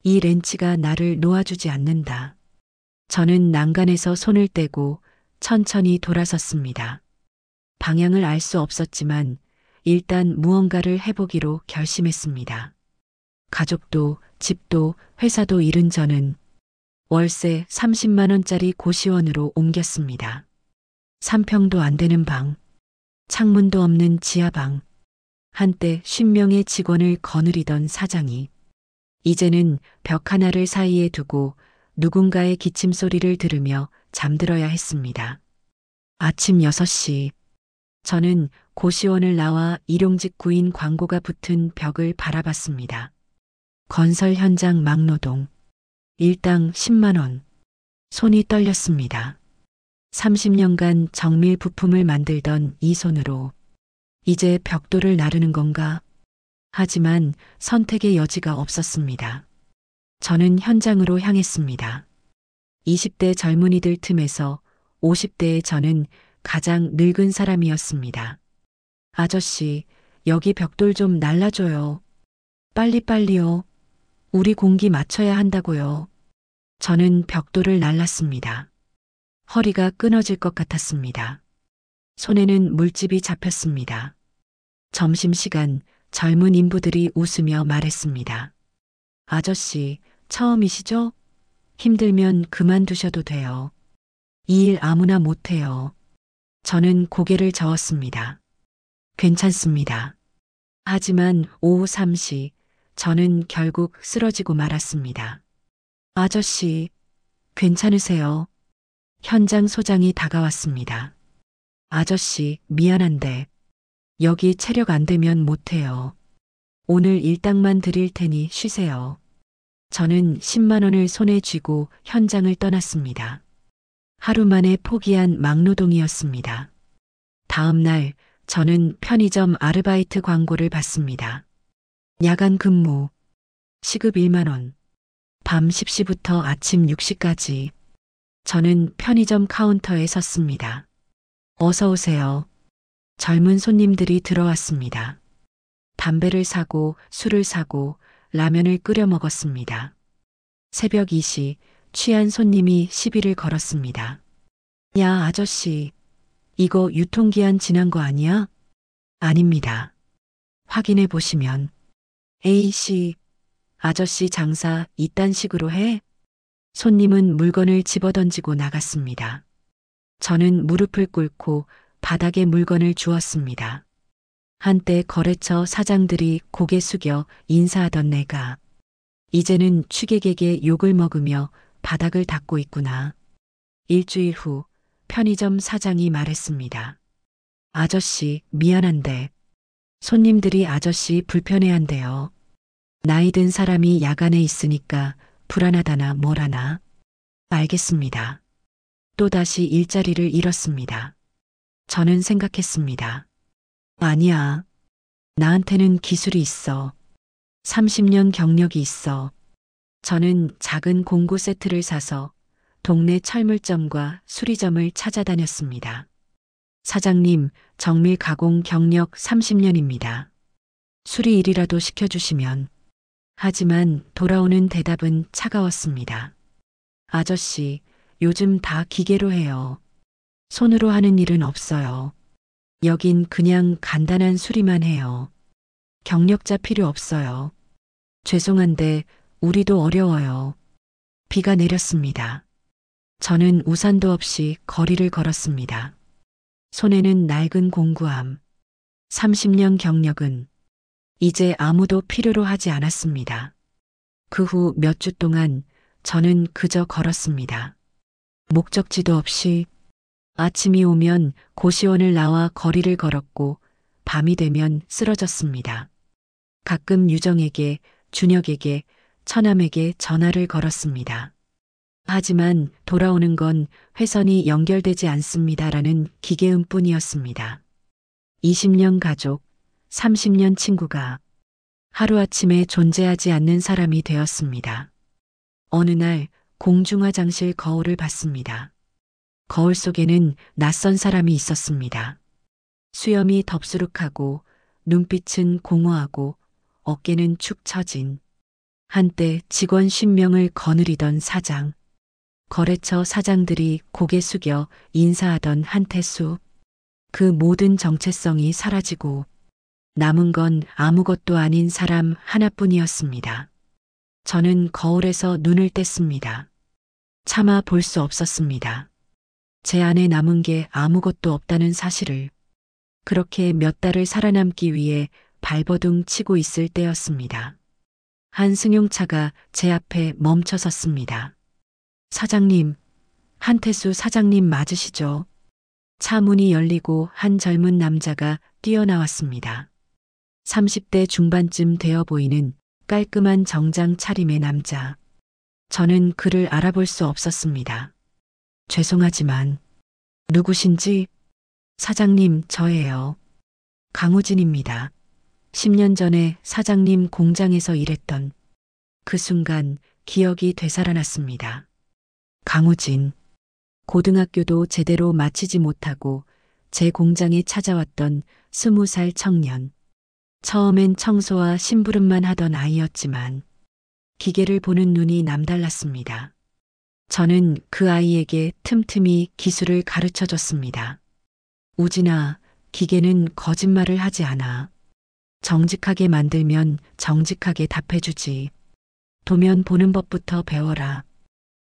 이 렌치가 나를 놓아주지 않는다. 저는 난간에서 손을 떼고 천천히 돌아섰습니다. 방향을 알 수 없었지만 일단 무언가를 해보기로 결심했습니다. 가족도 집도 회사도 잃은 저는 월세 30만 원짜리 고시원으로 옮겼습니다. 3평도 안 되는 방, 창문도 없는 지하방, 한때 50명의 직원을 거느리던 사장이 이제는 벽 하나를 사이에 두고 누군가의 기침 소리를 들으며 잠들어야 했습니다. 아침 6시, 저는 고시원을 나와 일용직 구인 광고가 붙은 벽을 바라봤습니다. 건설 현장 막노동, 일당 10만 원. 손이 떨렸습니다. 30년간 정밀 부품을 만들던 이 손으로 이제 벽돌을 나르는 건가? 하지만 선택의 여지가 없었습니다. 저는 현장으로 향했습니다. 20대 젊은이들 틈에서 50대의 저는 가장 늙은 사람이었습니다. 아저씨, 여기 벽돌 좀 날라줘요. 빨리빨리요. 우리 공기 맞춰야 한다고요. 저는 벽돌을 날랐습니다. 허리가 끊어질 것 같았습니다. 손에는 물집이 잡혔습니다. 점심시간 젊은 인부들이 웃으며 말했습니다. 아저씨, 처음이시죠? 힘들면 그만두셔도 돼요. 이 일 아무나 못해요. 저는 고개를 저었습니다. 괜찮습니다. 하지만 오후 3시 저는 결국 쓰러지고 말았습니다. 아저씨, 괜찮으세요? 현장 소장이 다가왔습니다. 아저씨, 미안한데 여기 체력 안 되면 못해요. 오늘 일당만 드릴 테니 쉬세요. 저는 10만 원을 손에 쥐고 현장을 떠났습니다. 하루 만에 포기한 막노동이었습니다. 다음 날 저는 편의점 아르바이트 광고를 봤습니다. 야간 근무, 시급 1만 원, 밤 10시부터 아침 6시까지. 저는 편의점 카운터에 섰습니다. 어서 오세요. 젊은 손님들이 들어왔습니다. 담배를 사고 술을 사고 라면을 끓여 먹었습니다. 새벽 2시 취한 손님이 시비를 걸었습니다. 야, 아저씨, 이거 유통기한 지난 거 아니야? 아닙니다. 확인해 보시면. A씨, 아저씨 장사 이딴 식으로 해? 손님은 물건을 집어던지고 나갔습니다. 저는 무릎을 꿇고 바닥에 물건을 주었습니다. 한때 거래처 사장들이 고개 숙여 인사하던 내가 이제는 취객에게 욕을 먹으며 바닥을 닦고 있구나. 일주일 후 편의점 사장이 말했습니다. 아저씨, 미안한데 손님들이 아저씨 불편해한대요. 나이 든 사람이 야간에 있으니까 불안하다나 뭐라나. 알겠습니다. 또다시 일자리를 잃었습니다. 저는 생각했습니다. 아니야. 나한테는 기술이 있어. 30년 경력이 있어. 저는 작은 공구 세트를 사서 동네 철물점과 수리점을 찾아다녔습니다. 사장님, 정밀 가공 경력 30년입니다. 수리 일이라도 시켜주시면. 하지만 돌아오는 대답은 차가웠습니다. 아저씨, 요즘 다 기계로 해요. 손으로 하는 일은 없어요. 여긴 그냥 간단한 수리만 해요. 경력자 필요 없어요. 죄송한데 우리도 어려워요. 비가 내렸습니다. 저는 우산도 없이 거리를 걸었습니다. 손에는 낡은 공구함. 30년 경력은 이제 아무도 필요로 하지 않았습니다. 그 후 몇 주 동안 저는 그저 걸었습니다. 목적지도 없이. 아침이 오면 고시원을 나와 거리를 걸었고 밤이 되면 쓰러졌습니다. 가끔 유정에게, 준혁에게, 처남에게 전화를 걸었습니다. 하지만 돌아오는 건 회선이 연결되지 않습니다라는 기계음뿐이었습니다. 20년 가족, 30년 친구가 하루아침에 존재하지 않는 사람이 되었습니다. 어느 날 공중화장실 거울을 봤습니다. 거울 속에는 낯선 사람이 있었습니다. 수염이 덥수룩하고 눈빛은 공허하고 어깨는 축 처진 한때 직원 10명을 거느리던 사장. 거래처 사장들이 고개 숙여 인사하던 한태수. 그 모든 정체성이 사라지고 남은 건 아무것도 아닌 사람 하나뿐이었습니다. 저는 거울에서 눈을 뗐습니다. 차마 볼 수 없었습니다. 제 안에 남은 게 아무것도 없다는 사실을. 그렇게 몇 달을 살아남기 위해 발버둥 치고 있을 때였습니다. 한 승용차가 제 앞에 멈춰 섰습니다. 사장님, 한태수 사장님 맞으시죠? 차 문이 열리고 한 젊은 남자가 뛰어나왔습니다. 30대 중반쯤 되어 보이는 깔끔한 정장 차림의 남자. 저는 그를 알아볼 수 없었습니다. 죄송하지만 누구신지? 사장님, 저예요. 강우진입니다. 10년 전에 사장님 공장에서 일했던. 그 순간 기억이 되살아났습니다. 강우진. 고등학교도 제대로 마치지 못하고 제 공장에 찾아왔던 20살 청년. 처음엔 청소와 심부름만 하던 아이였지만 기계를 보는 눈이 남달랐습니다. 저는 그 아이에게 틈틈이 기술을 가르쳐 줬습니다. 우진아, 기계는 거짓말을 하지 않아. 정직하게 만들면 정직하게 답해주지. 도면 보는 법부터 배워라.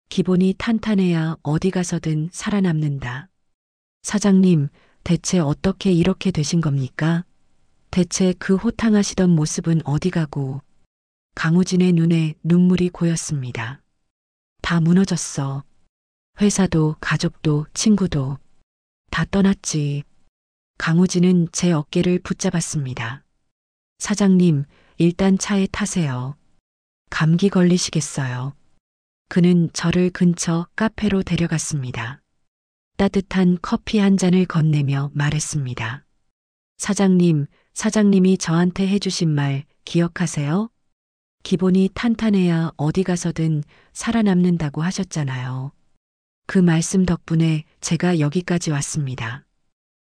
기본이 탄탄해야 어디 가서든 살아남는다. 사장님, 대체 어떻게 이렇게 되신 겁니까? 대체 그 호탕하시던 모습은 어디 가고 강우진의 눈에 눈물이 고였습니다. 다 무너졌어. 회사도 가족도 친구도 다 떠났지. 강우진은 제 어깨를 붙잡았습니다. 사장님, 일단 차에 타세요. 감기 걸리시겠어요. 그는 저를 근처 카페로 데려갔습니다. 따뜻한 커피 한 잔을 건네며 말했습니다. 사장님, 사장님이 저한테 해주신 말 기억하세요? 기본이 탄탄해야 어디 가서든 살아남는다고 하셨잖아요. 그 말씀 덕분에 제가 여기까지 왔습니다.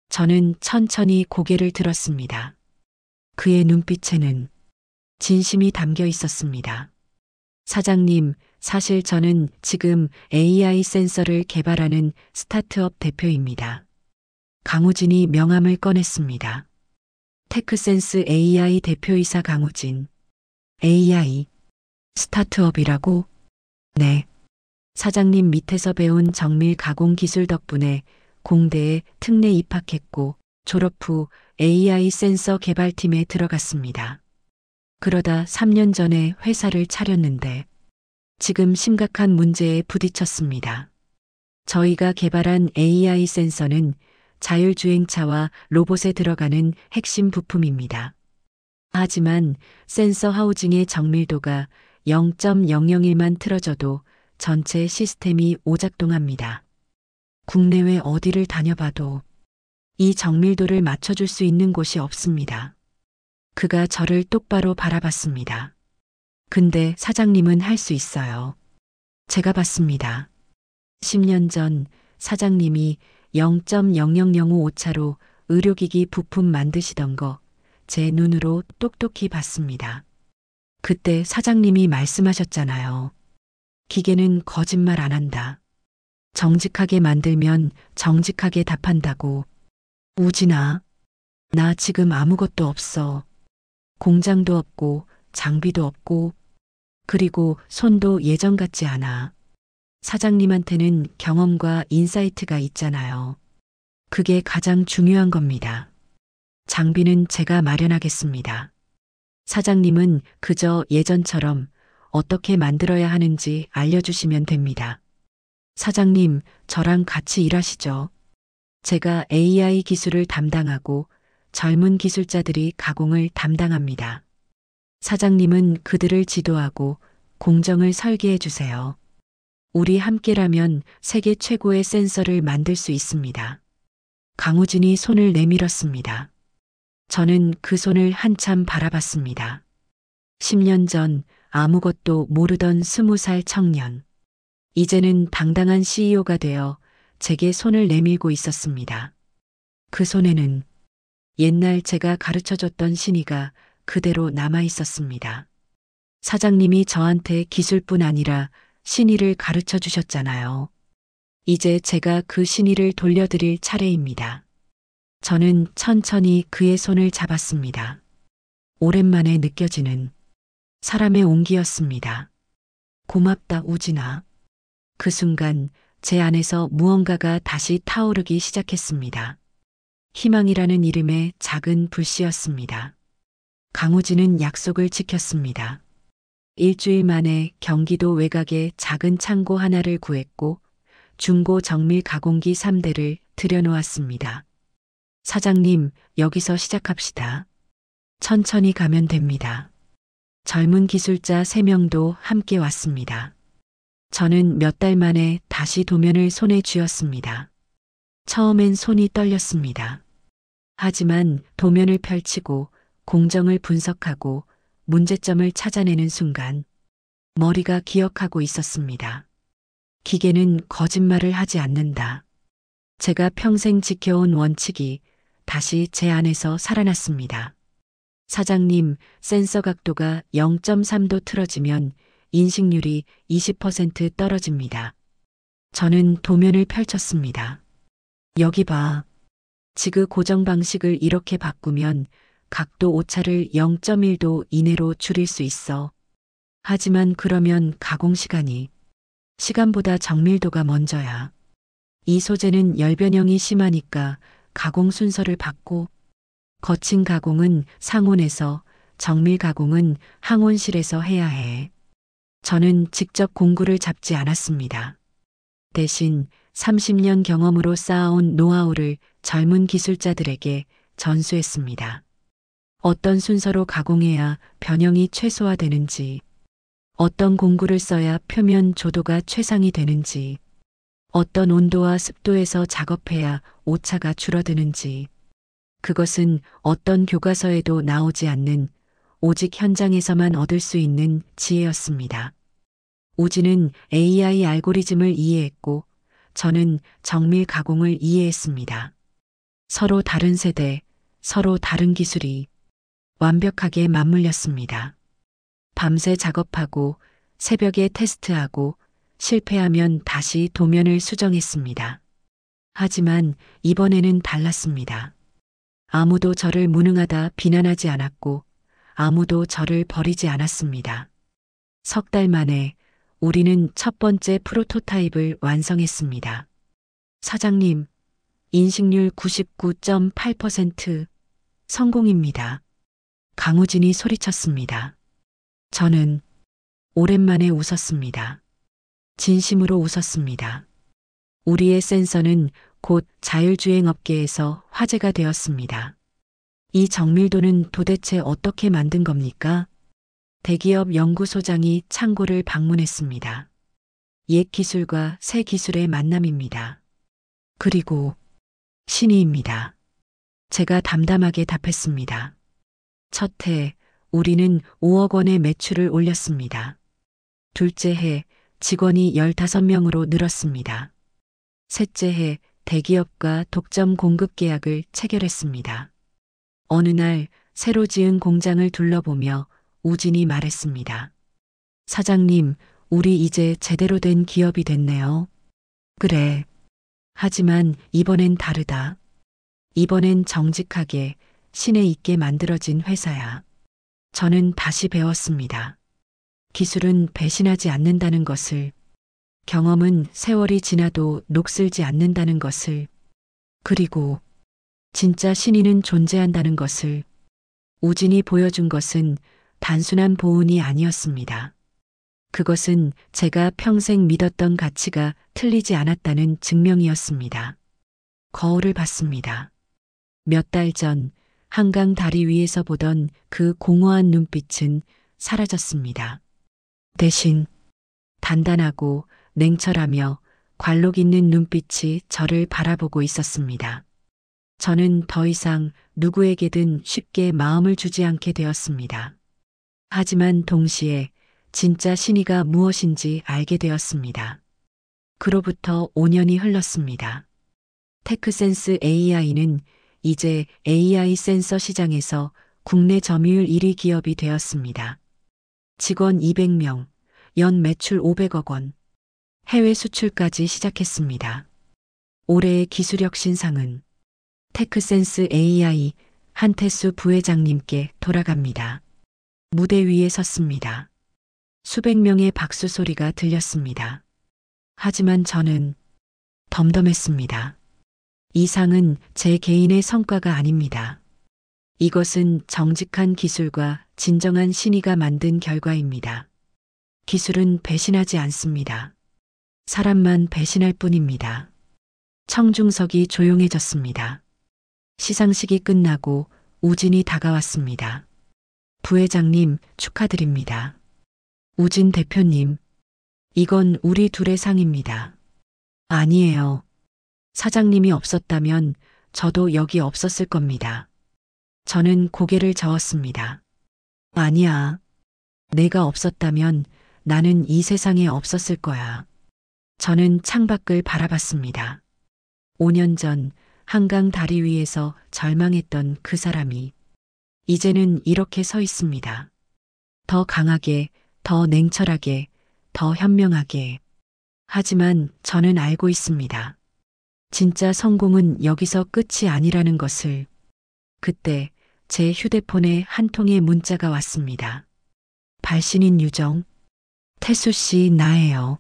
저는 천천히 고개를 들었습니다. 그의 눈빛에는 진심이 담겨 있었습니다. 사장님, 사실 저는 지금 AI 센서를 개발하는 스타트업 대표입니다. 강우진이 명함을 꺼냈습니다. 테크센스 AI 대표이사 강우진. AI 스타트업이라고? 네. 사장님 밑에서 배운 정밀 가공 기술 덕분에 공대에 특례 입학했고 졸업 후 AI 센서 개발팀에 들어갔습니다. 그러다 3년 전에 회사를 차렸는데 지금 심각한 문제에 부딪혔습니다. 저희가 개발한 AI 센서는 자율주행차와 로봇에 들어가는 핵심 부품입니다. 하지만 센서 하우징의 정밀도가 0.001만 틀어져도 전체 시스템이 오작동합니다. 국내외 어디를 다녀봐도 이 정밀도를 맞춰줄 수 있는 곳이 없습니다. 그가 저를 똑바로 바라봤습니다. 근데 사장님은 할 수 있어요. 제가 봤습니다. 10년 전 사장님이 0.00005 오차로 의료기기 부품 만드시던 거 제 눈으로 똑똑히 봤습니다. 그때 사장님이 말씀하셨잖아요. 기계는 거짓말 안 한다. 정직하게 만들면 정직하게 답한다고. 우진아, 나 지금 아무것도 없어. 공장도 없고 장비도 없고 그리고 손도 예전 같지 않아. 사장님한테는 경험과 인사이트가 있잖아요. 그게 가장 중요한 겁니다. 장비는 제가 마련하겠습니다. 사장님은 그저 예전처럼 어떻게 만들어야 하는지 알려주시면 됩니다. 사장님, 저랑 같이 일하시죠. 제가 AI 기술을 담당하고 젊은 기술자들이 가공을 담당합니다. 사장님은 그들을 지도하고 공정을 설계해 주세요. 우리 함께라면 세계 최고의 센서를 만들 수 있습니다. 강우진이 손을 내밀었습니다. 저는 그 손을 한참 바라봤습니다. 10년 전 아무것도 모르던 20살 청년. 이제는 당당한 CEO가 되어 제게 손을 내밀고 있었습니다. 그 손에는 옛날 제가 가르쳐줬던 신의가 그대로 남아 있었습니다. 사장님이 저한테 기술뿐 아니라 신의를 가르쳐 주셨잖아요. 이제 제가 그 신의를 돌려드릴 차례입니다. 저는 천천히 그의 손을 잡았습니다. 오랜만에 느껴지는 사람의 온기였습니다. 고맙다, 우진아. 그 순간 제 안에서 무언가가 다시 타오르기 시작했습니다. 희망이라는 이름의 작은 불씨였습니다. 강우진은 약속을 지켰습니다. 일주일 만에 경기도 외곽에 작은 창고 하나를 구했고 중고 정밀 가공기 3대를 들여놓았습니다. 사장님, 여기서 시작합시다. 천천히 가면 됩니다. 젊은 기술자 3명도 함께 왔습니다. 저는 몇 달 만에 다시 도면을 손에 쥐었습니다. 처음엔 손이 떨렸습니다. 하지만 도면을 펼치고 공정을 분석하고 문제점을 찾아내는 순간 머리가 기억하고 있었습니다. 기계는 거짓말을 하지 않는다. 제가 평생 지켜온 원칙이 다시 제 안에서 살아났습니다. 사장님, 센서 각도가 0.3도 틀어지면 인식률이 20% 떨어집니다. 저는 도면을 펼쳤습니다. 여기 봐. 지그 고정 방식을 이렇게 바꾸면 각도 오차를 0.1도 이내로 줄일 수 있어. 하지만 그러면 가공 시간보다 정밀도가 먼저야. 이 소재는 열 변형이 심하니까 가공 순서를 바꿔. 거친 가공은 상온에서, 정밀 가공은 항온실에서 해야 해. 저는 직접 공구를 잡지 않았습니다. 대신 30년 경험으로 쌓아온 노하우를 젊은 기술자들에게 전수했습니다. 어떤 순서로 가공해야 변형이 최소화되는지, 어떤 공구를 써야 표면 조도가 최상이 되는지, 어떤 온도와 습도에서 작업해야 오차가 줄어드는지, 그것은 어떤 교과서에도 나오지 않는 오직 현장에서만 얻을 수 있는 지혜였습니다. 우진은 AI 알고리즘을 이해했고 저는 정밀 가공을 이해했습니다. 서로 다른 세대, 서로 다른 기술이 완벽하게 맞물렸습니다. 밤새 작업하고 새벽에 테스트하고 실패하면 다시 도면을 수정했습니다. 하지만 이번에는 달랐습니다. 아무도 저를 무능하다 비난하지 않았고 아무도 저를 버리지 않았습니다. 석 달 만에 우리는 첫 번째 프로토타입을 완성했습니다. 사장님, 인식률 99.8% 성공입니다. 강우진이 소리쳤습니다. 저는 오랜만에 웃었습니다. 진심으로 웃었습니다. 우리의 센서는 곧 자율주행 업계에서 화제가 되었습니다. 이 정밀도는 도대체 어떻게 만든 겁니까? 대기업 연구소장이 창고를 방문했습니다. 옛 기술과 새 기술의 만남입니다. 그리고 신의입니다. 제가 담담하게 답했습니다. 첫 해 우리는 5억 원의 매출을 올렸습니다. 둘째 해 직원이 15명으로 늘었습니다. 셋째 해 대기업과 독점 공급 계약을 체결했습니다. 어느 날 새로 지은 공장을 둘러보며 우진이 말했습니다. 사장님, 우리 이제 제대로 된 기업이 됐네요. 그래. 하지만 이번엔 다르다. 이번엔 정직하게 신에 있게 만들어진 회사야. 저는 다시 배웠습니다. 기술은 배신하지 않는다는 것을, 경험은 세월이 지나도 녹슬지 않는다는 것을, 그리고 진짜 신의는 존재한다는 것을. 우진이 보여준 것은 단순한 보은이 아니었습니다. 그것은 제가 평생 믿었던 가치가 틀리지 않았다는 증명이었습니다. 거울을 봤습니다. 몇 달 전 한강 다리 위에서 보던 그 공허한 눈빛은 사라졌습니다. 대신 단단하고 냉철하며 관록 있는 눈빛이 저를 바라보고 있었습니다. 저는 더 이상 누구에게든 쉽게 마음을 주지 않게 되었습니다. 하지만 동시에 진짜 신의가 무엇인지 알게 되었습니다. 그로부터 5년이 흘렀습니다. 테크센스 AI는 이제 AI 센서 시장에서 국내 점유율 1위 기업이 되었습니다. 직원 200명, 연 매출 500억 원, 해외 수출까지 시작했습니다. 올해의 기술혁 신상은 테크센스 AI 한태수 부회장님께 돌아갑니다. 무대 위에 섰습니다. 수백 명의 박수 소리가 들렸습니다. 하지만 저는 덤덤했습니다. 이 상은 제 개인의 성과가 아닙니다. 이것은 정직한 기술과 진정한 신의가 만든 결과입니다. 기술은 배신하지 않습니다. 사람만 배신할 뿐입니다. 청중석이 조용해졌습니다. 시상식이 끝나고 우진이 다가왔습니다. 부회장님, 축하드립니다. 우진 대표님, 이건 우리 둘의 상입니다. 아니에요. 사장님이 없었다면 저도 여기 없었을 겁니다. 저는 고개를 저었습니다. 아니야. 내가 없었다면 나는 이 세상에 없었을 거야. 저는 창밖을 바라봤습니다. 5년 전 한강 다리 위에서 절망했던 그 사람이 이제는 이렇게 서 있습니다. 더 강하게, 더 냉철하게, 더 현명하게. 하지만 저는 알고 있습니다. 진짜 성공은 여기서 끝이 아니라는 것을. 그때 제 휴대폰에 한 통의 문자가 왔습니다. 발신인 유정. 태수 씨, 나예요.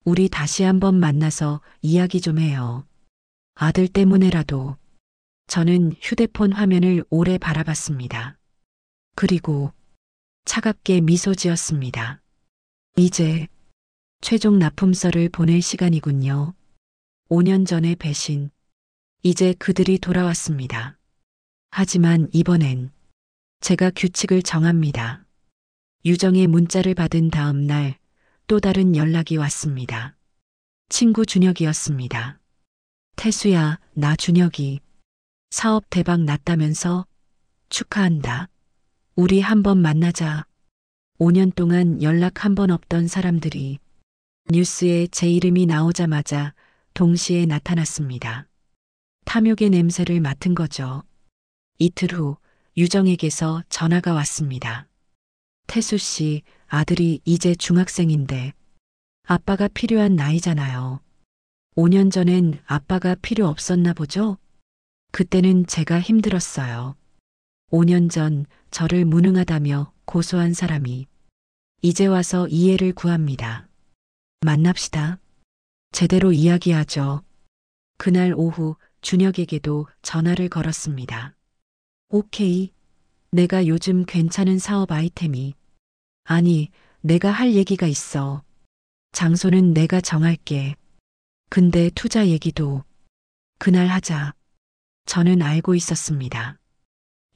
우리 다시 한번 만나서 이야기 좀 해요. 아들 때문에라도. 저는 휴대폰 화면을 오래 바라봤습니다. 그리고 차갑게 미소 지었습니다. 이제 최종 납품서를 보낼 시간이군요. 5년 전의 배신. 이제 그들이 돌아왔습니다. 하지만 이번엔 제가 규칙을 정합니다. 유정의 문자를 받은 다음 날 또 다른 연락이 왔습니다. 친구 준혁이었습니다. 태수야, 나 준혁이. 사업 대박 났다면서? 축하한다. 우리 한번 만나자. 5년 동안 연락 한 번 없던 사람들이 뉴스에 제 이름이 나오자마자 동시에 나타났습니다. 탐욕의 냄새를 맡은 거죠. 이틀 후 유정에게서 전화가 왔습니다. 태수 씨, 아들이 이제 중학생인데 아빠가 필요한 나이잖아요. 5년 전엔 아빠가 필요 없었나 보죠? 그때는 제가 힘들었어요. 5년 전 저를 무능하다며 고소한 사람이 이제 와서 이해를 구합니다. 만납시다. 제대로 이야기하죠. 그날 오후 준혁에게도 전화를 걸었습니다. 오케이. 내가 요즘 괜찮은 사업 아이템이. 아니, 내가 할 얘기가 있어. 장소는 내가 정할게. 근데 투자 얘기도 그날 하자. 저는 알고 있었습니다.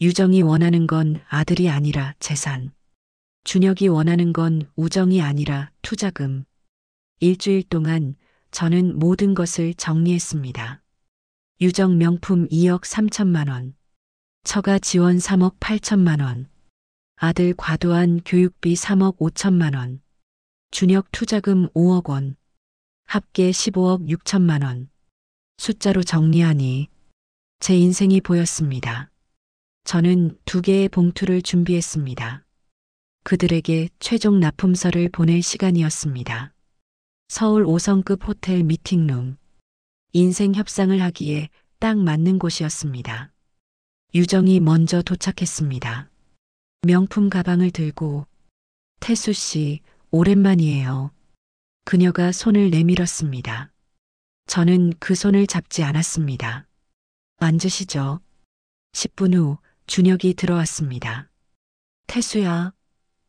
유정이 원하는 건 아들이 아니라 재산. 준혁이 원하는 건 우정이 아니라 투자금. 일주일 동안 저는 모든 것을 정리했습니다. 유정 명품 2억 3천만 원. 처가 지원 3억 8천만 원. 아들 과도한 교육비 3억 5천만 원. 준혁 투자금 5억 원. 합계 15억 6천만 원. 숫자로 정리하니 제 인생이 보였습니다. 저는 2개의 봉투를 준비했습니다. 그들에게 최종 납품서를 보낼 시간이었습니다. 서울 5성급 호텔 미팅룸. 인생 협상을 하기에 딱 맞는 곳이었습니다. 유정이 먼저 도착했습니다. 명품 가방을 들고 태수 씨, 오랜만이에요. 그녀가 손을 내밀었습니다. 저는 그 손을 잡지 않았습니다. 앉으시죠. 10분 후 준혁이 들어왔습니다. 태수야,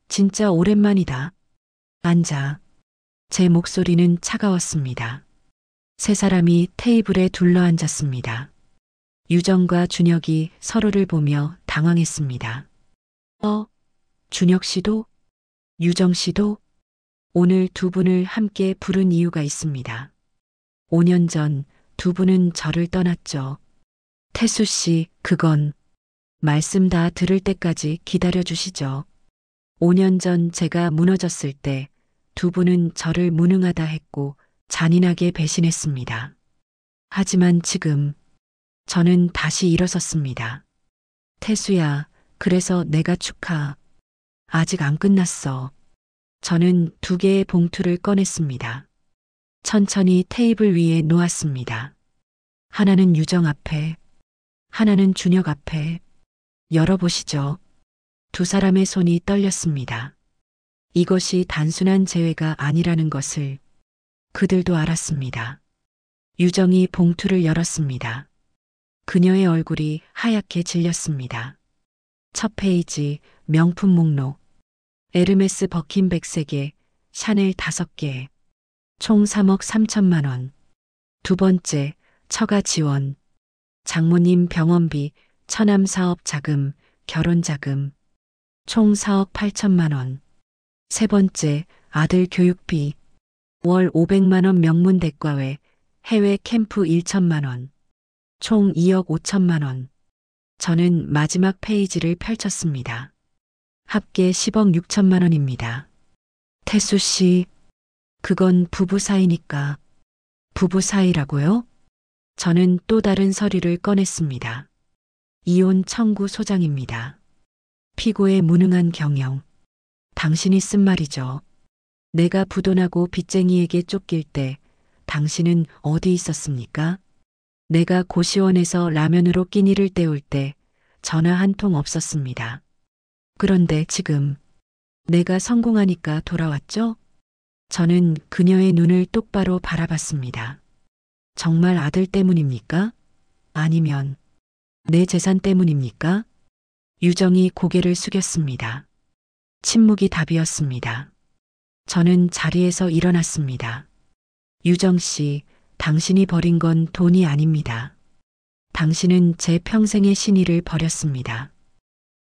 진짜 오랜만이다. 앉아. 제 목소리는 차가웠습니다. 세 사람이 테이블에 둘러앉았습니다. 유정과 준혁이 서로를 보며 당황했습니다. 준혁 씨도? 유정 씨도? 오늘 두 분을 함께 부른 이유가 있습니다. 5년 전 두 분은 저를 떠났죠. 태수 씨, 그건 말씀 다 들을 때까지 기다려 주시죠. 5년 전 제가 무너졌을 때 두 분은 저를 무능하다 했고 잔인하게 배신했습니다. 하지만 지금 저는 다시 일어섰습니다. 태수야, 그래서 내가 아직 안 끝났어. 저는 2개의 봉투를 꺼냈습니다. 천천히 테이블 위에 놓았습니다. 하나는 유정 앞에, 하나는 준혁 앞에. 열어보시죠. 두 사람의 손이 떨렸습니다. 이것이 단순한 재회가 아니라는 것을 그들도 알았습니다. 유정이 봉투를 열었습니다. 그녀의 얼굴이 하얗게 질렸습니다. 첫 페이지, 명품 목록. 에르메스 버킨 100개, 샤넬 5개. 총 3억 3천만 원. 두 번째, 처가 지원. 장모님 병원비, 처남 사업 자금, 결혼 자금. 총 4억 8천만 원. 세 번째, 아들 교육비. 월 500만 원 명문 대과외, 해외 캠프 1천만 원. 총 2억 5천만 원. 저는 마지막 페이지를 펼쳤습니다. 합계 10억 6천만 원입니다. 태수 씨, 그건 부부 사이니까. 부부 사이라고요? 저는 또 다른 서류를 꺼냈습니다. 이혼 청구 소장입니다. 피고의 무능한 경영. 당신이 쓴 말이죠. 내가 부도나고 빚쟁이에게 쫓길 때 당신은 어디 있었습니까? 내가 고시원에서 라면으로 끼니를 때울 때 전화 한 통 없었습니다. 그런데 지금 내가 성공하니까 돌아왔죠? 저는 그녀의 눈을 똑바로 바라봤습니다. 정말 아들 때문입니까? 아니면 내 재산 때문입니까? 유정이 고개를 숙였습니다. 침묵이 답이었습니다. 저는 자리에서 일어났습니다. 유정 씨, 당신이 버린 건 돈이 아닙니다. 당신은 제 평생의 신의를 버렸습니다.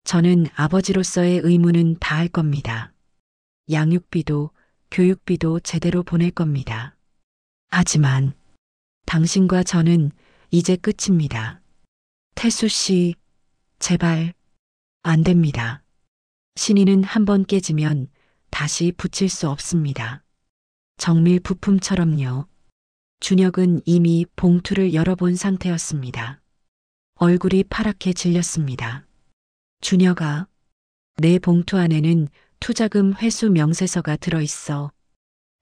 저는 아버지로서의 의무는 다할 겁니다. 양육비도 교육비도 제대로 보낼 겁니다. 하지만 당신과 저는 이제 끝입니다. 태수 씨, 제발 안 됩니다. 신의는 한 번 깨지면 다시 붙일 수 없습니다. 정밀 부품처럼요. 준혁은 이미 봉투를 열어본 상태였습니다. 얼굴이 파랗게 질렸습니다. 준혁아, 내 봉투 안에는 투자금 회수 명세서가 들어있어.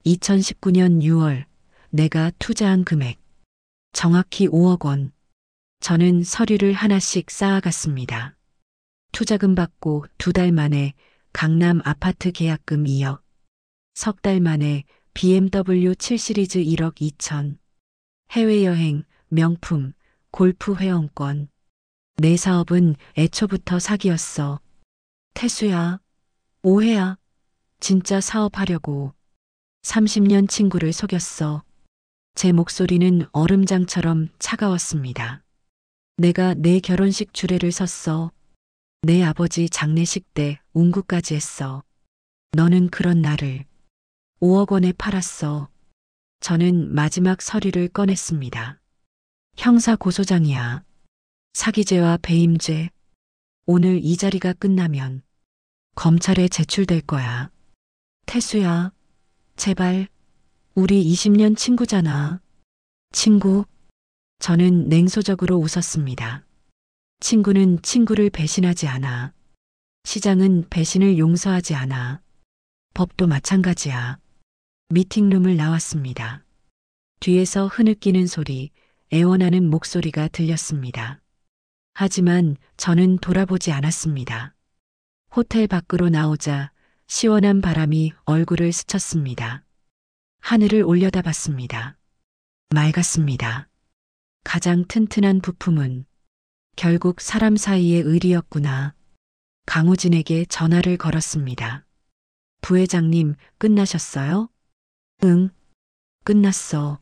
2019년 6월 내가 투자한 금액. 정확히 5억 원. 저는 서류를 하나씩 쌓아갔습니다. 투자금 받고 2달 만에 강남 아파트 계약금 2억. 석 달 만에 BMW 7 시리즈 1억 2천. 해외여행, 명품, 골프 회원권. 내 사업은 애초부터 사기였어. 태수야, 오해야. 진짜 사업하려고. 30년 친구를 속였어. 제 목소리는 얼음장처럼 차가웠습니다. 내가 내 결혼식 주례를 섰어. 내 아버지 장례식 때 운구까지 했어. 너는 그런 나를 5억 원에 팔았어. 저는 마지막 서류를 꺼냈습니다. 형사 고소장이야. 사기죄와 배임죄. 오늘 이 자리가 끝나면 검찰에 제출될 거야. 태수야, 제발. 우리 20년 친구잖아. 친구? 저는 냉소적으로 웃었습니다. 친구는 친구를 배신하지 않아. 시장은 배신을 용서하지 않아. 법도 마찬가지야. 미팅룸을 나왔습니다. 뒤에서 흐느끼는 소리, 애원하는 목소리가 들렸습니다. 하지만 저는 돌아보지 않았습니다. 호텔 밖으로 나오자 시원한 바람이 얼굴을 스쳤습니다. 하늘을 올려다봤습니다. 맑았습니다. 가장 튼튼한 부품은 결국 사람 사이의 의리였구나. 강우진에게 전화를 걸었습니다. 부회장님, 끝나셨어요? 응, 끝났어.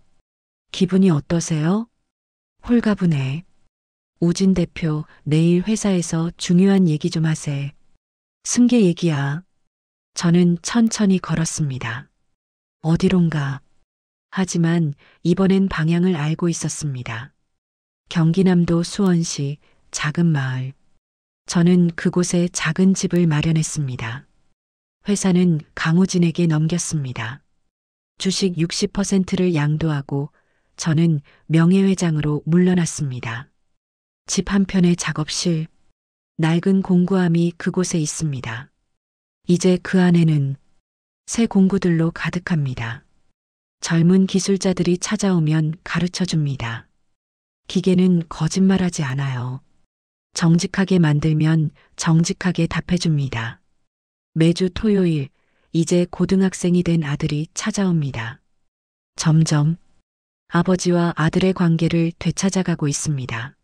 기분이 어떠세요? 홀가분해. 우진 대표, 내일 회사에서 중요한 얘기 좀 하세. 승계 얘기야. 저는 천천히 걸었습니다. 어디론가. 하지만 이번엔 방향을 알고 있었습니다. 경기남도 수원시 작은 마을. 저는 그곳에 작은 집을 마련했습니다. 회사는 강우진에게 넘겼습니다. 주식 60%를 양도하고 저는 명예회장으로 물러났습니다. 집 한편의 작업실, 낡은 공구함이 그곳에 있습니다. 이제 그 안에는 새 공구들로 가득합니다. 젊은 기술자들이 찾아오면 가르쳐 줍니다. 기계는 거짓말하지 않아요. 정직하게 만들면 정직하게 답해줍니다. 매주 토요일, 이제 고등학생이 된 아들이 찾아옵니다. 점점 아버지와 아들의 관계를 되찾아가고 있습니다.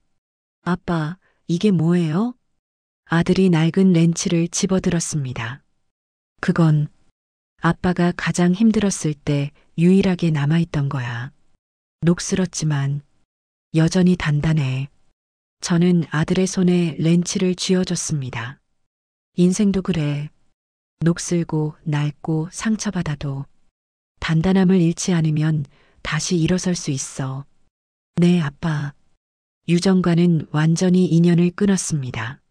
아빠, 이게 뭐예요? 아들이 낡은 렌치를 집어들었습니다. 그건 아빠가 가장 힘들었을 때 유일하게 남아있던 거야. 녹슬었지만 여전히 단단해. 저는 아들의 손에 렌치를 쥐어줬습니다. 인생도 그래. 녹슬고 낡고 상처받아도 단단함을 잃지 않으면 다시 일어설 수 있어. 네, 아빠. 유정과는 완전히 인연을 끊었습니다.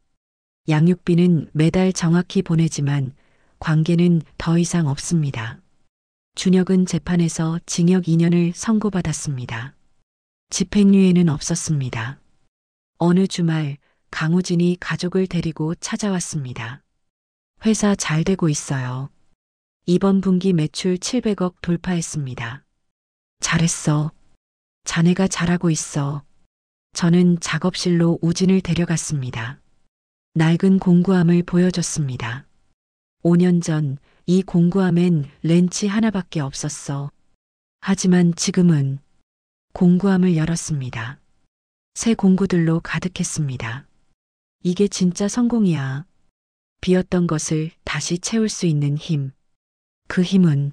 양육비는 매달 정확히 보내지만 관계는 더 이상 없습니다. 준혁은 재판에서 징역 2년을 선고받았습니다. 집행유예는 없었습니다. 어느 주말 강우진이 가족을 데리고 찾아왔습니다. 회사 잘 되고 있어요. 이번 분기 매출 700억 돌파했습니다. 잘했어. 자네가 잘하고 있어. 저는 작업실로 우진을 데려갔습니다. 낡은 공구함을 보여줬습니다. 5년 전 이 공구함엔 렌치 하나밖에 없었어. 하지만 지금은 공구함을 열었습니다. 새 공구들로 가득했습니다. 이게 진짜 성공이야. 비었던 것을 다시 채울 수 있는 힘. 그 힘은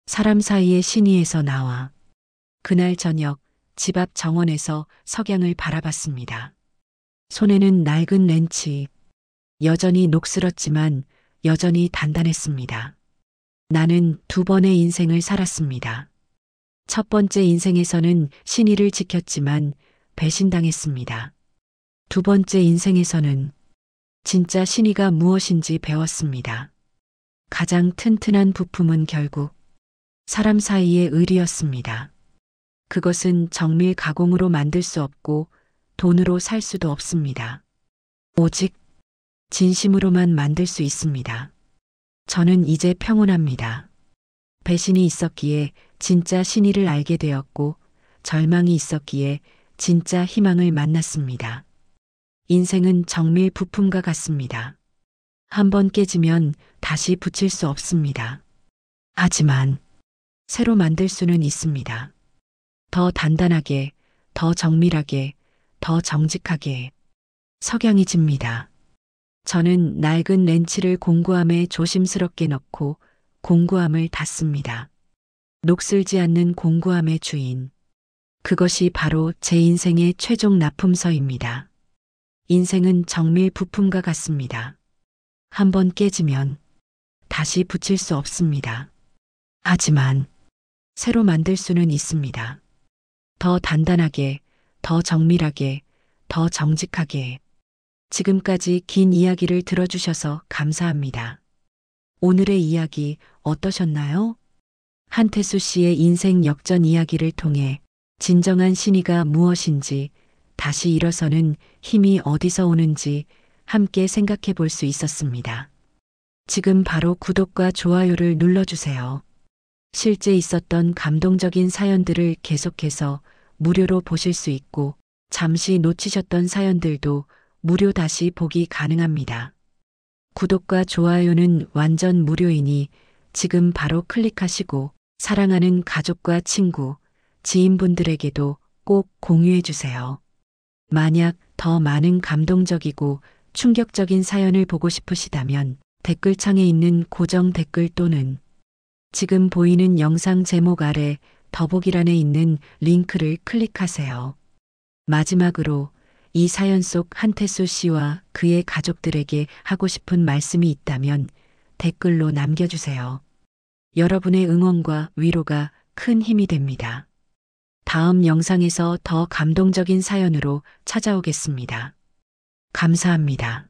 사람 사이의 신의에서 나와. 그날 저녁 집 앞 정원에서 석양을 바라봤습니다. 손에는 낡은 렌치. 여전히 녹슬었지만 여전히 단단했습니다. 나는 두 번의 인생을 살았습니다. 첫 번째 인생에서는 신의를 지켰지만 배신당했습니다. 두 번째 인생에서는 진짜 신의가 무엇인지 배웠습니다. 가장 튼튼한 부품은 결국 사람 사이의 의리였습니다. 그것은 정밀 가공으로 만들 수 없고 돈으로 살 수도 없습니다. 오직 진심으로만 만들 수 있습니다. 저는 이제 평온합니다. 배신이 있었기에 진짜 신의를 알게 되었고 절망이 있었기에 진짜 희망을 만났습니다. 인생은 정밀 부품과 같습니다. 한 번 깨지면 다시 붙일 수 없습니다. 하지만 새로 만들 수는 있습니다. 더 단단하게, 더 정밀하게, 더 정직하게. 석양이 집니다. 저는 낡은 렌치를 공구함에 조심스럽게 넣고 공구함을 닫습니다. 녹슬지 않는 공구함의 주인. 그것이 바로 제 인생의 최종 납품서입니다. 인생은 정밀 부품과 같습니다. 한 번 깨지면 다시 붙일 수 없습니다. 하지만 새로 만들 수는 있습니다. 더 단단하게, 더 정밀하게, 더 정직하게. 지금까지 긴 이야기를 들어주셔서 감사합니다. 오늘의 이야기 어떠셨나요? 한태수 씨의 인생 역전 이야기를 통해 진정한 신의가 무엇인지, 다시 일어서는 힘이 어디서 오는지 함께 생각해 볼 수 있었습니다. 지금 바로 구독과 좋아요를 눌러주세요. 실제 있었던 감동적인 사연들을 계속해서 무료로 보실 수 있고, 잠시 놓치셨던 사연들도 무료 다시 보기 가능합니다. 구독과 좋아요는 완전 무료이니 지금 바로 클릭하시고 사랑하는 가족과 친구, 지인분들에게도 꼭 공유해 주세요. 만약 더 많은 감동적이고 충격적인 사연을 보고 싶으시다면 댓글창에 있는 고정 댓글 또는 지금 보이는 영상 제목 아래 더보기란에 있는 링크를 클릭하세요. 마지막으로 이 사연 속 한태수 씨와 그의 가족들에게 하고 싶은 말씀이 있다면 댓글로 남겨주세요. 여러분의 응원과 위로가 큰 힘이 됩니다. 다음 영상에서 더 감동적인 사연으로 찾아오겠습니다. 감사합니다.